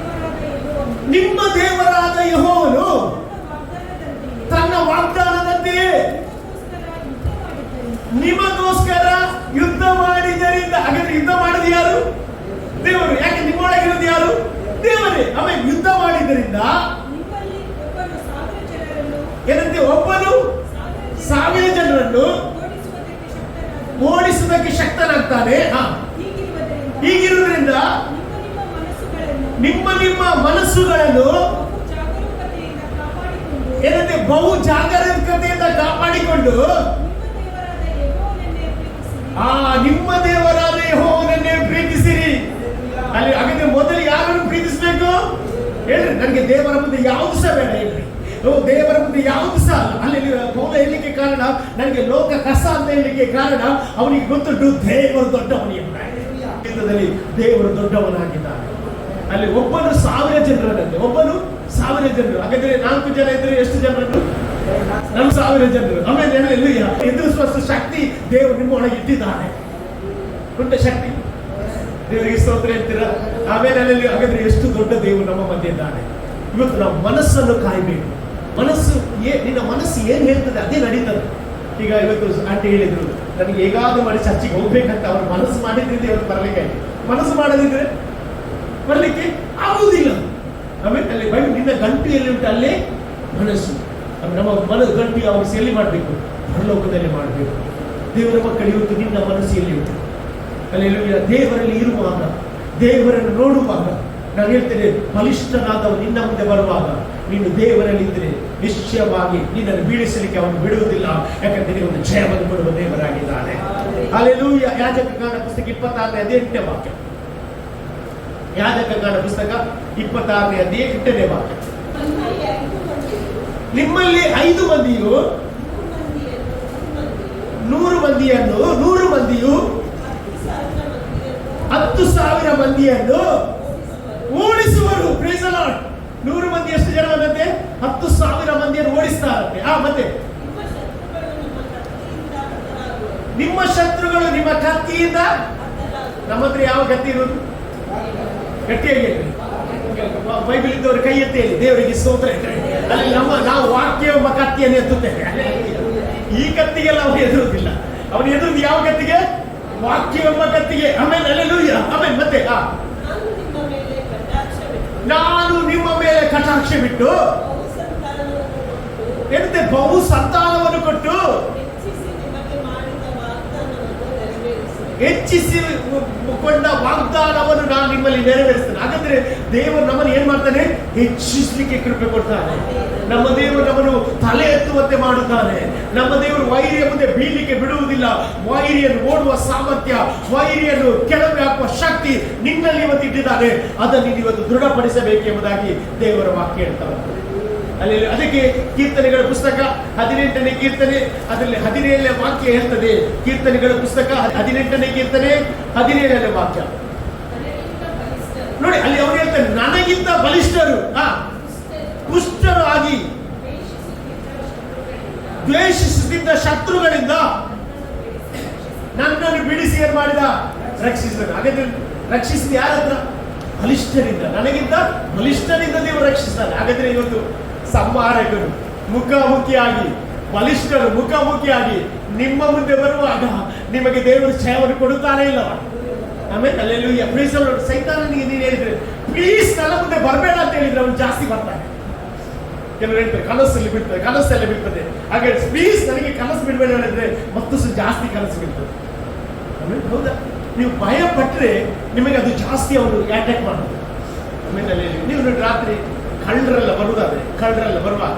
ನಿಮ್ಮ ದೇವರಾದ ಯೆಹೋವನು ತನ್ನ ವಾಗ್ದಾನದಂತೆಯೇ ನಿಮಗೋಸ್ಕರ ಯುದ್ಧ ಮಾಡಿದರಿಂದ. ಹಾಗಾದ್ರೆ ಯುದ್ಧ ಮಾಡಿದ ಯಾರು? ದೇವರು. ಯಾಕೆ? ನಿಮ್ಮೊಳಗಿರೋದು ಯಾರು? ದೇವರೇ. ಆಮೇಲೆ ಯುದ್ಧ ಮಾಡಿದ್ದರಿಂದ ಏನಂತೆ? ಒಬ್ಬನು 1000 ಜನರನ್ನು ಓಡಿಸುವುದಕ್ಕೆ ಶಕ್ತನಾಗ್ತಾನೆ. ಹೀಗಿರುವುದರಿಂದ ನಿಮ್ಮ ಮನಸ್ಸುಗಳನ್ನು ಏನಂತೆ? ಬಹು ಜಾಗರೂಕತೆಯಿಂದ ಕಾಪಾಡಿಕೊಂಡು ನಿಮ್ಮ ದೇವರಾದ ಯೆಹೋವನನ್ನೇ ಪ್ರೀತಿಸಿರಿ. ಅಲ್ಲಿ ಹಾಗಾದ್ರೆ ಮೊದಲು ಯಾರನ್ನು ಪ್ರೀತಿಸಬೇಕು ಹೇಳ್ರಿ? ನನಗೆ ದೇವರ ಮುಂದೆ ಯಾವುದು ಸಹ ಬೇಡ ಹೇಳ್ರಿ. ದೇವರ ಮುಂದೆ ಯಾವುದು ಸಹ ಅಲ್ಲ. ಅಲ್ಲಿ ಪೌಲ ಹೇಳಲಿಕ್ಕೆ ಕಾರಣ, ನನಗೆ ಲೋಕ ಕಸ ಅಂತ ಹೇಳಲಿಕ್ಕೆ ಕಾರಣ, ಅವನಿಗೆ ಗೊತ್ತುಂಟು ದೇವರು ದೊಡ್ಡವನಿಗೆ. ದೇವರು ದೊಡ್ಡವನಾಗಿದ್ದಾನೆ. ಅಲ್ಲಿ ಒಬ್ಬನು 1000 ಜನರನ್ನೇ, ಒಬ್ಬನು 1000 ಜನರು. ಹಾಗಾದ್ರೆ 4 ಜನ ಇದ್ರೆ ಎಷ್ಟು ಜನರನ್ನು? 1000 ಜನರು. ಆಮೇಲೆ ಎದುರಿಸುವಷ್ಟು ಶಕ್ತಿ ದೇವರು ನಿಮ್ಮ ಒಳಗೆ ಇಟ್ಟಿದ್ದಾನೆ. ದೊಡ್ಡ ಶಕ್ತಿ. ದೇವರಿಗೆ ಸ್ತೋತ್ರ ಹೇಳ್ತೀರಾ? ಆಮೇಲೆ ಅಲ್ಲಿ ಹಾಗಾದ್ರೆ ಎಷ್ಟು ದೊಡ್ಡ ದೇವರು ನಮ್ಮ ಮಧ್ಯೆ ಇದ್ದಾನೆ. ಇವತ್ತು ನಾವು ಮನಸ್ಸನ್ನು ಕಾಯಬೇಕು. ನಿನ್ನ ಮನಸ್ಸು ಏನ್ ಹೇಳ್ತದೆ ಅದೇ ನಡೀತದೆ. ಈಗ ಇವತ್ತು ಆಂಟಿ ಹೇಳಿದ್ರು, ನನಗೆ ಹೇಗಾದ್ರೂ ಮಾಡಿ ಚರ್ಚಿಗೆ ಹೋಗ್ಬೇಕಂತ ಅವ್ರು ಮನಸ್ಸು ಮಾಡಿದ್ರಿಂದ ಇವತ್ತು ಬರಲಿಕ್ಕೆ, ಮನಸ್ಸು ಮಾಡದಿದ್ರೆ ಬರ್ಲಿಕ್ಕೆ ಆಗುವುದಿಲ್ಲ. ಆಮೇಲೆ ಅಲ್ಲಿ ಬೈಬಲ್, ನಿನ್ನ ಗಂಟೆಯಲ್ಲಿ ಉಂಟು ಅಲ್ಲೇ ಮನಸ್ಸು. ನಮ್ಮ ಗಂಟೆ ಅವರು ಎಲ್ಲಿ ಮಾಡಬೇಕು? ಪರಲೋಕದಲ್ಲಿ ಮಾಡಬೇಕು. ದೇವರ ಮಕ್ಕಳು ಇವತ್ತು ನಿನ್ನ ಮನಸ್ಸು ಎಲ್ಲಿ ಉಂಟು? ಅಲ್ಲಿ ದೇವರಲ್ಲಿ ಇರುವಾಗ, ದೇವರನ್ನು ನೋಡುವಾಗ, ನಾನು ಹೇಳ್ತೇನೆ, ಬಲಿಷ್ಠನಾದವ ನಿನ್ನ ಮುಂದೆ ಬರುವಾಗ ನೀನು ದೇವರಲ್ಲಿ ಇದ್ರೆ ನಿಶ್ಚಯವಾಗಿ ನಿನ್ನನ್ನು ಬೀಳಿಸಲಿಕ್ಕೆ ಅವನು ಬಿಡುವುದಿಲ್ಲ. ಯಾಕಂದ್ರೆ ಒಂದು ಜಯವನ್ನು ಕೊಡುವ ದೇವರಾಗಿದ್ದಾನೆ. ಹಲ್ಲೆಲೂಯ. ಯಾಜಕಕಾಂಡ ಪುಸ್ತಕ 26ನೇ ಅಧ್ಯಾಯ 8ನೇ ವಾಕ್ಯ. ಯಾಜಕಕಾಂಡ ಪುಸ್ತಕ 26ನೇ ಅಧ್ಯಾಯ 8ನೇ ವಾಕ್ಯ. ನಿಮ್ಮಲ್ಲಿ 5 ಮಂದಿಯು 100 ಮಂದಿಯನ್ನು 10,000 ಮಂದಿಯನ್ನು ಓಡಿಸುವರು. Price the lord. 100 ಮಂದಿ ಎಷ್ಟು ಜನ ಬಂದಂತೆ? 10,000 ಮಂದಿಯನ್ನು ಓಡಿಸ್ತಾರಂತೆ. ಮತ್ತೆ ನಿಮ್ಮ ಶತ್ರುಗಳು ನಿಮ್ಮ ಕತ್ತಿಯಿಂದ. ನಮ್ಮ ಹತ್ರ ಯಾವ ಕತ್ತಿ ಇರೋದು? ಗಟ್ಟಿಯಾಗಿ ಬೈಬಲ್ ಇದ್ದವರು ಕೈ ಎತ್ತಿ ಹೇಳಿ, ದೇವರಿಗೆ ಸ್ತೋತ್ರ. ಅಲ್ಲಿ ನಾವು ವಾಕ್ಯ ಎಂಬ ಕತ್ತಿಯನ್ನು ಎತ್ತುತ್ತೇವೆ. ಈ ಕತ್ತಿಗೆಲ್ಲ ಅವನು ಎದುರುವುದಿಲ್ಲ. ಅವನು ಎದುರುದು ಯಾವ ಕತ್ತಿಗೆ? ವಾಕ್ಯ ಎಂಬ ಕತ್ತಿಗೆ. ಆಮೇಲೆ ಹಲ್ಲೆಲೂಯಾ. ಆಮೇಲೆ ಮತ್ತೆ ನಾನು ನಿಮ್ಮ ಮೇಲೆ ಕಟಾಕ್ಷ ಬಿಟ್ಟು ಎಂತೆ ಬಹು ಸಂತಾನವನ್ನು ಕೊಟ್ಟು ಹೆಚ್ಚಿಸಿಕೊಂಡ ವಾಗ್ದಾನವನ್ನು ನಾನು ನಿಮ್ಮಲ್ಲಿ ನೆರವೇರಿಸ್ತೇನೆ. ಹಾಗಾದ್ರೆ ದೇವರು ನಮ್ಮನ್ನು ಏನ್ ಮಾಡ್ತಾನೆ? ಹೆಚ್ಚಿಸಲಿಕ್ಕೆ ಕೃಪೆ ಕೊಡ್ತಾನೆ. ನಮ್ಮ ದೇವರು ನಮ್ಮನ್ನು ತಲೆ ಎತ್ತುವಂತೆ ಮಾಡುತ್ತಾನೆ. ನಮ್ಮ ದೇವರು ವೈರಿಯ ಮುಂದೆ ಬೀಳಲಿಕ್ಕೆ ಬಿಡುವುದಿಲ್ಲ. ವೈರಿಯನ್ನು ಓಡುವ ಸಾಮರ್ಥ್ಯ, ವೈರಿಯನ್ನು ಕೆಳಗೆ ಹಾಕುವ ಶಕ್ತಿ ನಿನ್ನಲ್ಲಿ ಇವತ್ತು ಇಟ್ಟಿದ್ದಾನೆ. ಅದನ್ನು ಇವತ್ತು ದೃಢಪಡಿಸಬೇಕೆಂಬುದಾಗಿ ದೇವರ ವಾಕ್ಯ ಹೇಳ್ತಾರೆ. ಅಲ್ಲಿ ಅದಕ್ಕೆ ಕೀರ್ತನೆಗಳ ಪುಸ್ತಕ 18ನೇ ಕೀರ್ತನೆ ಅದರಲ್ಲಿ 17ನೇ ವಾಕ್ಯ ಹೇಳ್ತದೆ. ಕೀರ್ತನೆಗಳ ಪುಸ್ತಕ 18ನೇ ಕೀರ್ತನೆ 17ನೇ ವಾಕ್ಯ ನೋಡಿ. ಅಲ್ಲಿ ಅವ್ರು ಹೇಳ್ತಾರೆ, ನನಗಿಂತ ಬಲಿಷ್ಠರು ಪುಷ್ಟರು ಆಗಿ ದ್ವೇಷಿಸುತ್ತಿದ್ದ ಶತ್ರುಗಳಿಂದ ನನ್ನನ್ನು ಬಿಡಿಸಿ ಏನ್ ಮಾಡಿದ? ರಕ್ಷಿಸಿದ. ಹಾಗಾದ್ರೆ ರಕ್ಷಿಸಿದ ಯಾರ ಹತ್ರ? ಬಲಿಷ್ಠರಿಂದ. ನನಗಿಂತ ಬಲಿಷ್ಠರಿಂದ ದೇವರು ರಕ್ಷಿಸ್ತಾನೆ. ಹಾಗಾದ್ರೆ ಇವತ್ತು ಸಂಹಾರಕರು ಮುಖಾಮುಖಿಯಾಗಿ, ಬಲಿಷ್ಠರು ಮುಖಾಮುಖಿಯಾಗಿ ನಿಮ್ಮ ಮುಂದೆ ಬರುವಾಗ ನಿಮಗೆ ದೇವರು ಜಯವನ್ನು ಕೊಡುತ್ತಾನೆ ಇಲ್ಲವ? ಆಮೇಲೆ ಅಲ್ಲೆಲ್ಲೂಯ್ಯ. ಪ್ಲೀಸ್ ಅವರು ಸೈತಾನನಿಗೆ ನೀನು ಹೇಳಿದ್ರೆ ಪ್ಲೀಸ್ ನನ್ನ ಮುಂದೆ ಬರಬೇಡ ಅಂತ ಹೇಳಿದ್ರೆ ಅವನು ಜಾಸ್ತಿ ಬರ್ತಾನೆ. ಕೆಲವರು ಹೇಳ್ತಾರೆ ಕನಸಲ್ಲಿ ಬಿಡ್ತದೆ, ಕನಸಲ್ಲಿ ಬಿಡ್ತದೆ. ಹಾಗೆ ಪ್ಲೀಸ್ ನನಗೆ ಕನಸು ಬಿಡಬೇಡ ಹೇಳಿದ್ರೆ ಮತ್ತಷ್ಟು ಜಾಸ್ತಿ ಕನಸು ಬೀಳ್ತದೆ. ಆಮೇಲೆ ಹೌದಾ? ನೀವು ಭಯ ಪಟ್ಟರೆ ನಿಮಗೆ ಅದು ಜಾಸ್ತಿ ಅವರು ಅಟ್ಯಾಕ್ ಮಾಡೋದು. ಆಮೇಲೆ ನೀವು ನೋಡಿ ರಾತ್ರಿ ಕಳ್ಳರೆಲ್ಲ ಬರುವಾಗ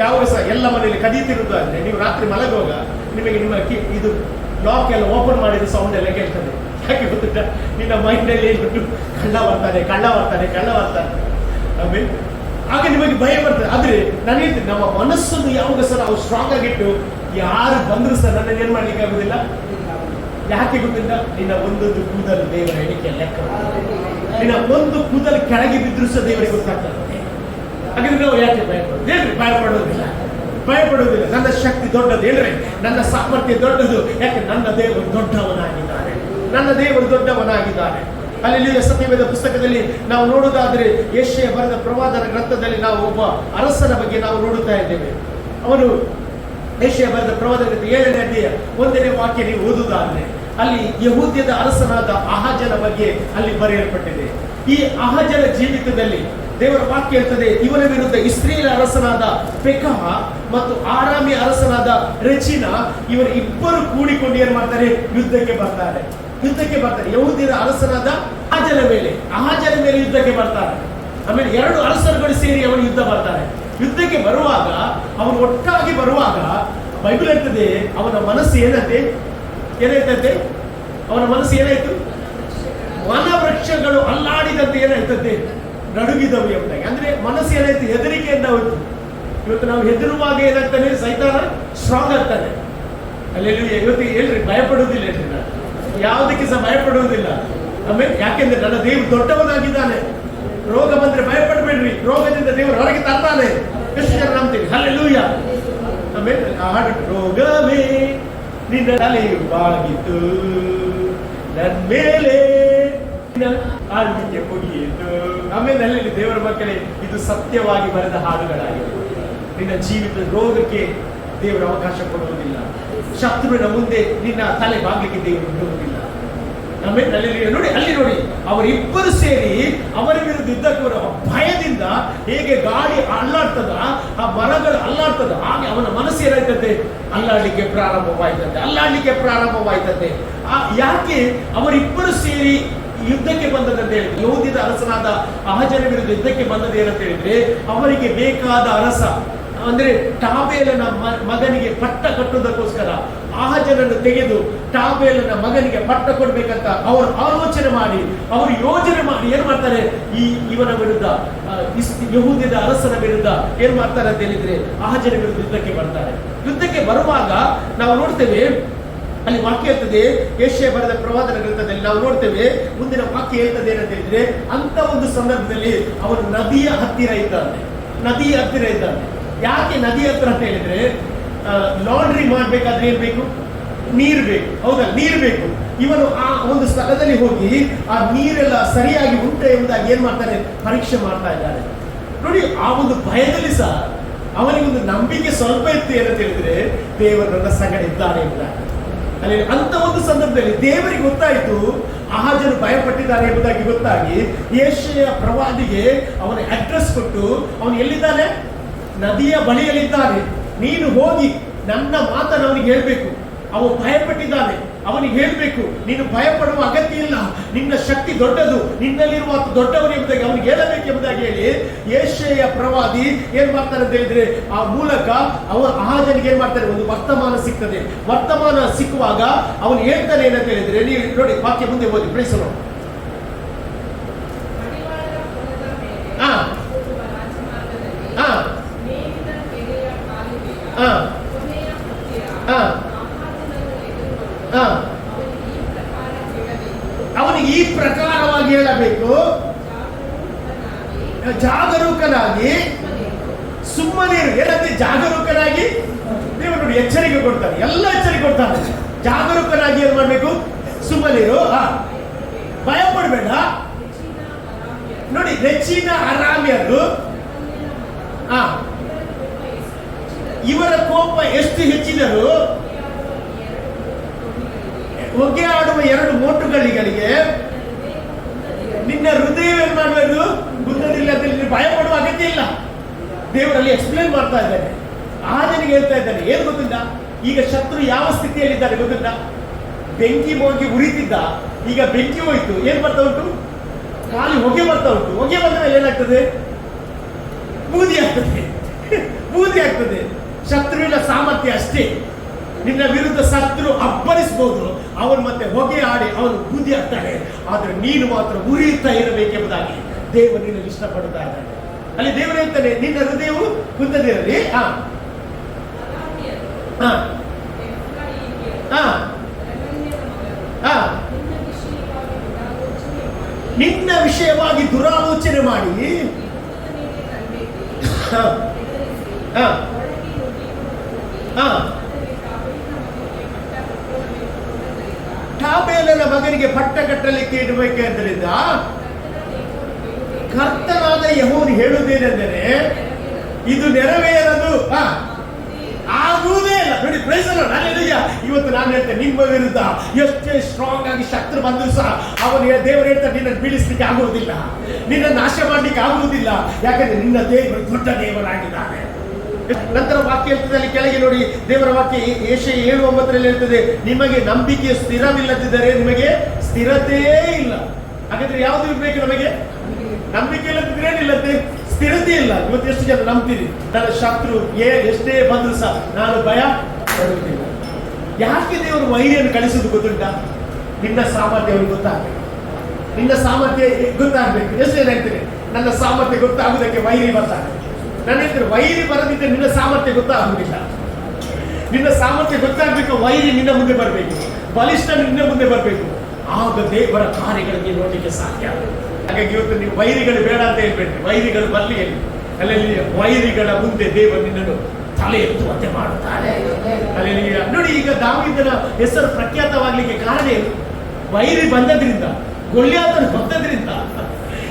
ಯಾವ ಸಹ ಎಲ್ಲ ಮನೆಯಲ್ಲಿ ಕದೀತಿರುವುದಾದ್ರೆ ನೀವು ರಾತ್ರಿ ಮಲಗುವಾಗ ನಿಮಗೆ ನಿಮ್ಮ ಇದು ಲಾಕ್ ಎಲ್ಲ ಓಪನ್ ಮಾಡಿದ ಸೌಂಡ್ ಎಲ್ಲ ಕೇಳ್ತದೆ. ಯಾಕೆ ಗೊತ್ತಿಲ್ಲ? ನಿನ್ನ ಮೈಂಡಲ್ಲಿ ಹೇಳ್ಬಿಟ್ಟು ಕಳ್ಳ ಬರ್ತಾನೆ. ಆಮೇಲೆ ಆಗ ನಿಮಗೆ ಭಯ ಬರ್ತದೆ. ಆದ್ರೆ ನಾನು ಹೇಳ್ತೀನಿ, ನಮ್ಮ ಮನಸ್ಸನ್ನು ಯಾವಾಗ ಸಹ ನಾವು ಸ್ಟ್ರಾಂಗ್ ಆಗಿಟ್ಟು ಯಾರು ಬಂದ್ರು ಸಹ ನನ್ನನ್ನು ಏನ್ ಮಾಡ್ಲಿಕ್ಕೆ ಆಗುದಿಲ್ಲ. ಯಾಕೆ ಗೊತ್ತಿಲ್ಲ? ನಿನ್ನ ಒಂದೊಂದು ಕೂದಲು ದೇವರ ಎಣಿಕೆ ಲೆಕ್ಕ. ನಿನ್ನ ಒಂದು ಕೂದಲು ಕೆಳಗೆ ಬಿದ್ರು ಸಹ ದೇವರಿಗೆ ಗೊತ್ತಾಗ್ತದೆ. ಹಾಗಾದ್ರೆ ನಾವು ಯಾಕೆ ಭಯಪಡೋದು? ಹೇಳ್ರಿ, ಭಯಪಡುವುದಿಲ್ಲ. ನನ್ನ ಶಕ್ತಿ ದೊಡ್ಡದು ಹೇಳ್ರಿ, ನನ್ನ ಸಾಮರ್ಥ್ಯ ದೊಡ್ಡದು. ಯಾಕೆ? ನನ್ನ ದೇವರು ದೊಡ್ಡವನಾಗಿದ್ದಾನೆ. ಅಲ್ಲಿ ಸತ್ಯವೇದ ಪುಸ್ತಕದಲ್ಲಿ ನಾವು ನೋಡುವುದಾದ್ರೆ ಯೆಶಾಯ ಬರೆದ ಪ್ರವಾದನ ಗ್ರಂಥದಲ್ಲಿ ನಾವು ಒಬ್ಬ ಅರಸನ ಬಗ್ಗೆ ನಾವು ನೋಡುತ್ತಾ ಇದ್ದೇವೆ. ಅವನು ಯೆಶಾಯ ಬರೆದ ಪ್ರವಾದನ ಗ್ರಂಥ 7ನೇ ಅಧ್ಯಾಯ 1ನೇ ವಾಕ್ಯ ನೀವು ಓದುವುದಾದ್ರೆ ಅಲ್ಲಿ ಯೆಹೂದ್ಯದ ಅರಸನಾದ ಆಹಾಜನ ಬಗ್ಗೆ ಅಲ್ಲಿ ಬರೆಯಲ್ಪಟ್ಟಿದೆ. ಈ ಆಹಾಜನ ಜೀವಿತದಲ್ಲಿ ದೇವರ ವಾಕ್ಯ ಹೇಳ್ತದೆ, ಇವನ ವಿರುದ್ಧ ಇಸ್ರೇಲ್ ಅರಸನಾದ ಪೆಕಹ ಮತ್ತು ಆರಾಮಿ ಅರಸನಾದ ರೆಚಿನ ಇವರು ಇಬ್ಬರು ಕೂಡಿಕೊಂಡು ಏನ್ ಮಾಡ್ತಾರೆ? ಯುದ್ಧಕ್ಕೆ ಬರ್ತಾರೆ. ಯೆಹೂದ್ಯರ ಅರಸನಾದ ಆಹಾಜನ ಮೇಲೆ ಯುದ್ಧಕ್ಕೆ ಬರ್ತಾರೆ. ಆಮೇಲೆ 2 ಅರಸರುಗಳು ಸೇರಿ ಅವರು ಯುದ್ಧಕ್ಕೆ ಬರುವಾಗ ಅವರು ಒಟ್ಟಾಗಿ ಬರುವಾಗ ಬೈಬಲ್ ಹೇಳ್ತದೆ ಅವನ ಮನಸ್ಸು ಏನಾಯ್ತಂತೆ? ಅವನ ಮನಸ್ಸು ಏನಾಯ್ತು? ವನವೃಕ್ಷಗಳು ಅಲ್ಲಾಡಿದಂತೆ ಏನಾಯ್ತಂತೆ? ನಡುಗಿದವು ಎಂಬುದಾಗಿ. ಅಂದ್ರೆ ಮನಸ್ಸು ಏನಾಯ್ತು? ಹೆದರಿಕೆಯಿಂದ ಹೋಯ್ತು. ಇವತ್ತು ನಾವು ಹೆದರುವಾಗ ಏನಾಗ್ತಾನೆ? ಸೈತಾನ ಸ್ಟ್ರಾಂಗ್ ಆಗ್ತಾನೆ. ಅಲ್ಲೆಲ್ಲೂ ಇವತ್ತು ಹೇಳ್ರಿ, ಭಯಪಡುವುದಿಲ್ಲ ಹೇಳ್ರಿ, ನಾನು ಯಾವುದಕ್ಕೆ ಸಹ ಭಯಪಡುವುದಿಲ್ಲ. ಆಮೇಲೆ ಯಾಕೆಂದ್ರೆ ನನ್ನ ದೇವರು ದೊಡ್ಡವನಾಗಿದ್ದಾನೆ. ರೋಗ ಬಂದ್ರೆ ಭಯಪಡಬೇಡ್ರಿ, ರೋಗದಿಂದ ದೇವರು ಹೊರಗೆ ತರ್ತಾನೆ. ಎಷ್ಟು ಜನ ನಂಬ್ತೀವಿ? ಹಲ್ಲೆಲೂಯ. ಆಮೇಲೆ ರೋಗವೇ ನಿನ್ನ ತಲೆಯು ಬಾಗಿತ್ತು, ನನ್ನ ಮೇಲೆ ಆಳ್ವಿಕೆ ಮುಗಿಯಿತು. ಆಮೇಲೆ ಅಲ್ಲಿ ದೇವರ ಮಕ್ಕಳೇ, ಇದು ಸತ್ಯವಾಗಿ ಬರೆದ ಹಾಡುಗಳಾಗಿವೆ. ನಿನ್ನ ಜೀವಿತ ರೋಗಕ್ಕೆ ದೇವರು ಅವಕಾಶ ಕೊಡುವುದಿಲ್ಲ. ಶತ್ರುವಿನ ಮುಂದೆ ನಿನ್ನ ತಲೆ ಬಾಗ್ಲಿಕ್ಕೆ ದೇವರು ಬಿಡುವುದಿಲ್ಲ. ಆಮೇಲೆ ಅಲ್ಲಿ ನೋಡಿ ಅವರಿಬ್ಬರು ಸೇರಿ ಅವರ ವಿರುದ್ಧ ಯುದ್ಧಕ್ಕೆ ಬರುವ ಭಯದಿಂದ ಹೇಗೆ ಗಾಳಿ ಅಲ್ಲಾಡ್ತದ, ಆ ಮರಗಳು ಅಲ್ಲಾಡ್ತದ, ಹಾಗೆ ಅವನ ಮನಸ್ಸು ಏನಾಯ್ತದೆ? ಅಲ್ಲಾಡ್ಲಿಕ್ಕೆ ಪ್ರಾರಂಭವಾಯ್ತದೆ. ಯಾಕೆ ಅವರಿಬ್ಬರು ಸೇರಿ ಯುದ್ಧಕ್ಕೆ ಬಂದದಂತ ಹೇಳಿದ್ರೆ, ಯೆಹೂದ್ಯದ ಅರಸನಾದ ಆಹಾಜನ ವಿರುದ್ಧ ಯುದ್ಧಕ್ಕೆ ಬಂದದ್ದು ಏನಂತ ಹೇಳಿದ್ರೆ, ಅವರಿಗೆ ಬೇಕಾದ ಅರಸ ಅಂದ್ರೆ ಟಾಬೇಲನ ಮಗನಿಗೆ ಪಟ್ಟ ಕಟ್ಟುವುದಕ್ಕೋಸ್ಕರ ಆಹಾಜನನ್ನು ತೆಗೆದು ಟಾಬೇಲನ ಮಗನಿಗೆ ಪಟ್ಟ ಕೊಡ್ಬೇಕಂತ ಅವರು ಆಲೋಚನೆ ಮಾಡಿ, ಅವರು ಯೋಜನೆ ಮಾಡಿ ಏನ್ ಮಾಡ್ತಾರೆ? ಇವನ ವಿರುದ್ಧ, ಯೆಹೂದ್ಯದ ಅರಸನ ವಿರುದ್ಧ ಏನ್ ಮಾಡ್ತಾರೆ ಅಂತ ಹೇಳಿದ್ರೆ, ಆಹಾಜನ ವಿರುದ್ಧ ಯುದ್ಧಕ್ಕೆ ಬರುವಾಗ ನಾವು ನೋಡ್ತೇವೆ, ಅಲ್ಲಿ ವಾಕ್ಯ ಹೇಳ್ತದೆ, ಯೆಶಾಯ ಬರೆದ ಪ್ರವಾದನ ಗ್ರಂಥದಲ್ಲಿ ನಾವು ನೋಡ್ತೇವೆ, ಮುಂದಿನ ವಾಕ್ಯ ಹೇಳ್ತದೆ ಏನಂತ ಹೇಳಿದ್ರೆ, ಅಂತ ಒಂದು ಸಂದರ್ಭದಲ್ಲಿ ಅವನು ನದಿಯ ಹತ್ತಿರ ಇದ್ದಾನೆ. ಯಾಕೆ ನದಿ ಹತ್ರ ಅಂತ ಹೇಳಿದ್ರೆ, ಲಾಂಡ್ರಿ ಮಾಡ್ಬೇಕಾದ್ರೆ ಏನ್ ಬೇಕು? ನೀರು ಬೇಕು, ಹೌದಾ? ನೀರು ಬೇಕು. ಇವನು ಆ ಒಂದು ಸ್ಥಳದಲ್ಲಿ ಹೋಗಿ ಆ ನೀರೆಲ್ಲ ಸರಿಯಾಗಿ ಉಂಟು ಎಂಬುದಾಗಿ ಏನ್ ಮಾಡ್ತಾನೆ? ಪರೀಕ್ಷೆ ಮಾಡ್ತಾ ಇದ್ದಾನೆ. ನೋಡಿ, ಆ ಒಂದು ಭಯದಲ್ಲಿ ಸಹ ಅವನಿಗೆ ಒಂದು ನಂಬಿಕೆ ಸ್ವಲ್ಪ ಇತ್ತು. ಏನಂತ ಹೇಳಿದ್ರೆ, ದೇವರು ನನ್ನ ಸಂಗಡ ಇದ್ದಾನೆ ಎಂಬುದಾಗಿ. ಅಲ್ಲಿ ಅಂತ ಒಂದು ಸಂದರ್ಭದಲ್ಲಿ ದೇವರಿಗೆ ಗೊತ್ತಾಯಿತು ಆಹಾಜನು ಭಯಪಟ್ಟಿದ್ದಾನೆ ಎಂಬುದಾಗಿ ಗೊತ್ತಾಗಿ ಯೆಶಾಯ ಪ್ರವಾದಿಗೆ ಅವನ ಅಡ್ರೆಸ್ ಕೊಟ್ಟು, ಅವನು ಎಲ್ಲಿದ್ದಾನೆ? ನದಿಯ ಬಳಿಯಲ್ಲಿದ್ದಾನೆ. ನೀನು ಹೋಗಿ ನನ್ನ ಮಾತನ್ನು ಅವನಿಗೆ ಹೇಳ್ಬೇಕು. ಅವನು ಭಯಪಟ್ಟಿದ್ದಾನೆ. ಅವನಿಗೆ ಹೇಳ್ಬೇಕು, ನೀನು ಭಯಪಡುವ ಅಗತ್ಯ ಇಲ್ಲ, ನಿನ್ನ ಶಕ್ತಿ ದೊಡ್ಡದು, ನಿನ್ನಲ್ಲಿರುವ ದೊಡ್ಡವನು ಎಂಬುದಾಗಿ ಅವನಿಗೆ ಹೇಳಬೇಕು ಎಂಬುದಾಗಿ ಹೇಳಿ ಯೆಶಾಯ ಪ್ರವಾದಿ ಏನ್ ಮಾಡ್ತಾರೆ ಅಂತ ಹೇಳಿದ್ರೆ ಆ ಮೂಲಕ ಆಹಾಜನಿಗೆ ಏನ್ ಮಾಡ್ತಾರೆ, ಒಂದು ವರ್ತಮಾನ ಸಿಗ್ತದೆ. ವರ್ತಮಾನ ಸಿಕ್ಕುವಾಗ ಅವನು ಹೇಳ್ತಾನೆ ಏನಂತ ಹೇಳಿದ್ರೆ, ನೀವು ನೋಡಿ ವಾಕ್ಯ ಮುಂದೆ ಓದಿ ಪ್ರೇಸಲು. ಹಾ ಹಾ ಹಾ ಹಾ ಹಾ ಅವನಿಗೆ ಈ ಪ್ರಕಾರವಾಗಿ ಹೇಳಬೇಕು, ಜಾಗರೂಕನಾಗಿ ಸುಮ್ಮನಿರು. ಏನಂತೆ ಜಾಗರೂಕನಾಗಿ? ನೀವು ನೋಡಿ ಎಚ್ಚರಿಕೆ ಕೊಡ್ತಾನೆ, ಎಲ್ಲ ಎಚ್ಚರಿಕೆ ಕೊಡ್ತಾನೆ. ಜಾಗರೂಕನಾಗಿ ಏನ್ ಮಾಡ್ಬೇಕು? ಸುಮ್ಮನಿರು, ಭಯ ಪಡಬೇಡ. ನೋಡಿ ರೆಚೀನ ಅರಾಮ್ಯರು ಇವರ ಕೋಪ ಎಷ್ಟು ಹೆಚ್ಚಿದರು, ಹೊಗೆ ಆಡುವ 2 ಮೋಟುಗಳಿಗೆ ನಿನ್ನ ಹೃದಯ ಏನ್ ಮಾಡಬೇಕು? ಗುದ್ದದಿಲ್ಲ ಅಂತ ನೀನು ಭಯ ಪಡುವ ಅಗತ್ಯ ಇಲ್ಲ. ದೇವರಲ್ಲಿ ಎಕ್ಸ್ಪ್ಲೇನ್ ಮಾಡ್ತಾ ಇದ್ದಾನೆ. ಆಜನಿಗೆ ಹೇಳ್ತಾ ಇದ್ದಾನೆ, ಏನ್ ಗೊತ್ತಿಲ್ಲ, ಈಗ ಶತ್ರು ಯಾವ ಸ್ಥಿತಿಯಲ್ಲಿದ್ದಾರೆ ಗೊತ್ತಿಲ್ಲ. ಬೆಂಕಿ ಹೋಗಿ ಉರಿತಿದ್ದ, ಈಗ ಬೆಂಕಿ ಹೋಯ್ತು, ಏನ್ ಬರ್ತಾ ಉಂಟು? ಖಾಲಿ ಹೊಗೆ ಬರ್ತಾ ಉಂಟು. ಹೊಗೆ ಬಂದ ಮೇಲೆ ಏನಾಗ್ತದೆ? ಬೂದಿ ಆಗ್ತದೆ, ಬೂದಿ ಆಗ್ತದೆ. ಶತ್ರುವಿನ ಸಾಮರ್ಥ್ಯ ಅಷ್ಟೇ. ನಿನ್ನ ವಿರುದ್ಧ ಶತ್ರು ಅಬ್ಬರಿಸಬಹುದು, ಅವನು ಮತ್ತೆ ಹೊಗೆ ಆಡಿ ಅವನು ಬೂದಿ ಆಗ್ತಾನೆ. ಆದ್ರೆ ನೀನು ಮಾತ್ರ ಉರಿಯುತ್ತಾ ಇರಬೇಕೆಂಬುದಾಗಿ ದೇವರು ನಿನ್ನನ್ನು ಇಷ್ಟಪಡ್ತಾ ಇದ್ದಾನೆ. ಅಲ್ಲಿ ದೇವರು ಹೇಳ್ತಾನೆ, ನಿನ್ನ ಹೃದಯವು ಕುಂದದಿರಲಿ. ನಿನ್ನ ವಿಷಯವಾಗಿ ದುರಾಲೋಚನೆ ಮಾಡಿ ಟಾಬೇಲನ ಮಗನಿಗೆ ಪಟ್ಟ ಕಟ್ಟಲಿಕ್ಕೆ ಇಡಬೇಕೆಂದರಿಂದ ಕರ್ತನಾದ ಯೆಹೋವನು ಹೇಳುವುದೇನೆಂದರೆ, ಇದು ನೆರವೇರದು, ಆಗುವುದೇ ಇಲ್ಲ. ನೋಡಿ ಪ್ರೈಸ್ ದಿ ಲಾರ್ಡ್, ಹಲ್ಲೆಲೂಯಾ. ಇವತ್ತು ನಾನು ಹೇಳ್ತೇನೆ, ನಿಮ್ಮ ವಿರುದ್ಧ ಎಷ್ಟೇ ಸ್ಟ್ರಾಂಗ್ ಆಗಿ ಶತ್ರು ಬಂದರೂ ಸಹ ಅವನು ದೇವರು ಹೇಳ್ತಾರೆ, ನಿನ್ನನ್ನು ಬೀಳಿಸ್ಲಿಕ್ಕೆ ಆಗುವುದಿಲ್ಲ, ನಿನ್ನ ನಾಶ ಮಾಡ್ಲಿಕ್ಕೆ ಆಗುವುದಿಲ್ಲ. ಯಾಕಂದ್ರೆ ನಿನ್ನ ದೇವರು ದೊಡ್ಡ ದೇವರಾಗಿದ್ದಾನೆ. ನಂತರ ವಾಕ್ಯ ಹೇಳ್ತದೆ, ಅಲ್ಲಿ ಕೆಳಗೆ ನೋಡಿ ದೇವರ ವಾಕ್ಯ ಯೆಶಾಯ 7:9 ಹೇಳ್ತದೆ, ನಿಮಗೆ ನಂಬಿಕೆ ಸ್ಥಿರವಿಲ್ಲದಿದ್ದರೆ ನಿಮಗೆ ಸ್ಥಿರತೆಯೇ ಇಲ್ಲ. ಹಾಗಾದ್ರೆ ಯಾವುದು ಇರ್ಬೇಕು ನಮಗೆ? ನಂಬಿಕೆ ಇಲ್ಲದಿದ್ರೆ ಏನಿಲ್ಲದೆ ಸ್ಥಿರತೆ ಇಲ್ಲ. ಇವತ್ತು ಎಷ್ಟು ಜನ ನಂಬ್ತೀರಿ, ನನ್ನ ಶತ್ರು ಎಷ್ಟೇ ಬಂದ್ರು ಸಹ ನಾನು ಭಯ ಪಡುವುದಿಲ್ಲ. ಯಾಕೆ ದೇವರು ವೈರಿಯನ್ನು ಕಳಿಸುವುದು ಗೊತ್ತುಂಟ? ನಿನ್ನ ಸಾಮರ್ಥ್ಯ ಅವನಿಗೆ ಗೊತ್ತಾಗಬೇಕು, ನಿನ್ನ ಸಾಮರ್ಥ್ಯ ಗೊತ್ತಾಗಬೇಕು. ಎಷ್ಟು ಜನ ಹೇಳ್ತೀರಿ, ನನ್ನ ಸಾಮರ್ಥ್ಯ ಗೊತ್ತಾಗುವುದಕ್ಕೆ ವೈರಿ ಬರ್ತಾರೆ. ನಾನು ಹೇಳ್ತೇನೆ, ವೈರಿ ಬರದಿದ್ದರೆ ನಿನ್ನ ಸಾಮರ್ಥ್ಯ ಗೊತ್ತಾಗುವುದಿಲ್ಲ. ನಿನ್ನ ಸಾಮರ್ಥ್ಯ ಗೊತ್ತಾಗಬೇಕು, ವೈರಿ ನಿನ್ನ ಮುಂದೆ ಬರಬೇಕು, ಬಲಿಷ್ಠ ನಿನ್ನ ಮುಂದೆ ಬರಬೇಕು. ಆಗ ದೇವರ ಕಾರ್ಯಗಳಿಗೆ ನೋಡಲಿಕ್ಕೆ ಸಾಧ್ಯ. ಹಾಗಾಗಿ ಇವತ್ತು ನೀವು ವೈರಿಗಳು ಬೇಡ ಅಂತ ಹೇಳ್ಬೇಡ್ರಿ, ವೈರಿಗಳು ಬರಲಿ ಎಲ್ಲಿ, ಅಲ್ಲಿ ವೈರಿಗಳ ಮುಂದೆ ದೇವರು ನಿನ್ನನ್ನು ತಲೆ ಎತ್ತುವಂತೆ ಮಾಡುತ್ತಾರೆ. ಅಲ್ಲಿ ನೋಡಿ, ಈಗ ದಾವೀದನ ಹೆಸರು ಪ್ರಖ್ಯಾತವಾಗಲಿಕ್ಕೆ ಕಾರಣ ಏನು? ವೈರಿ ಬಂದದ್ರಿಂದ, ಗೊಲ್ಯಾತನು ಬಂದದ್ರಿಂದ.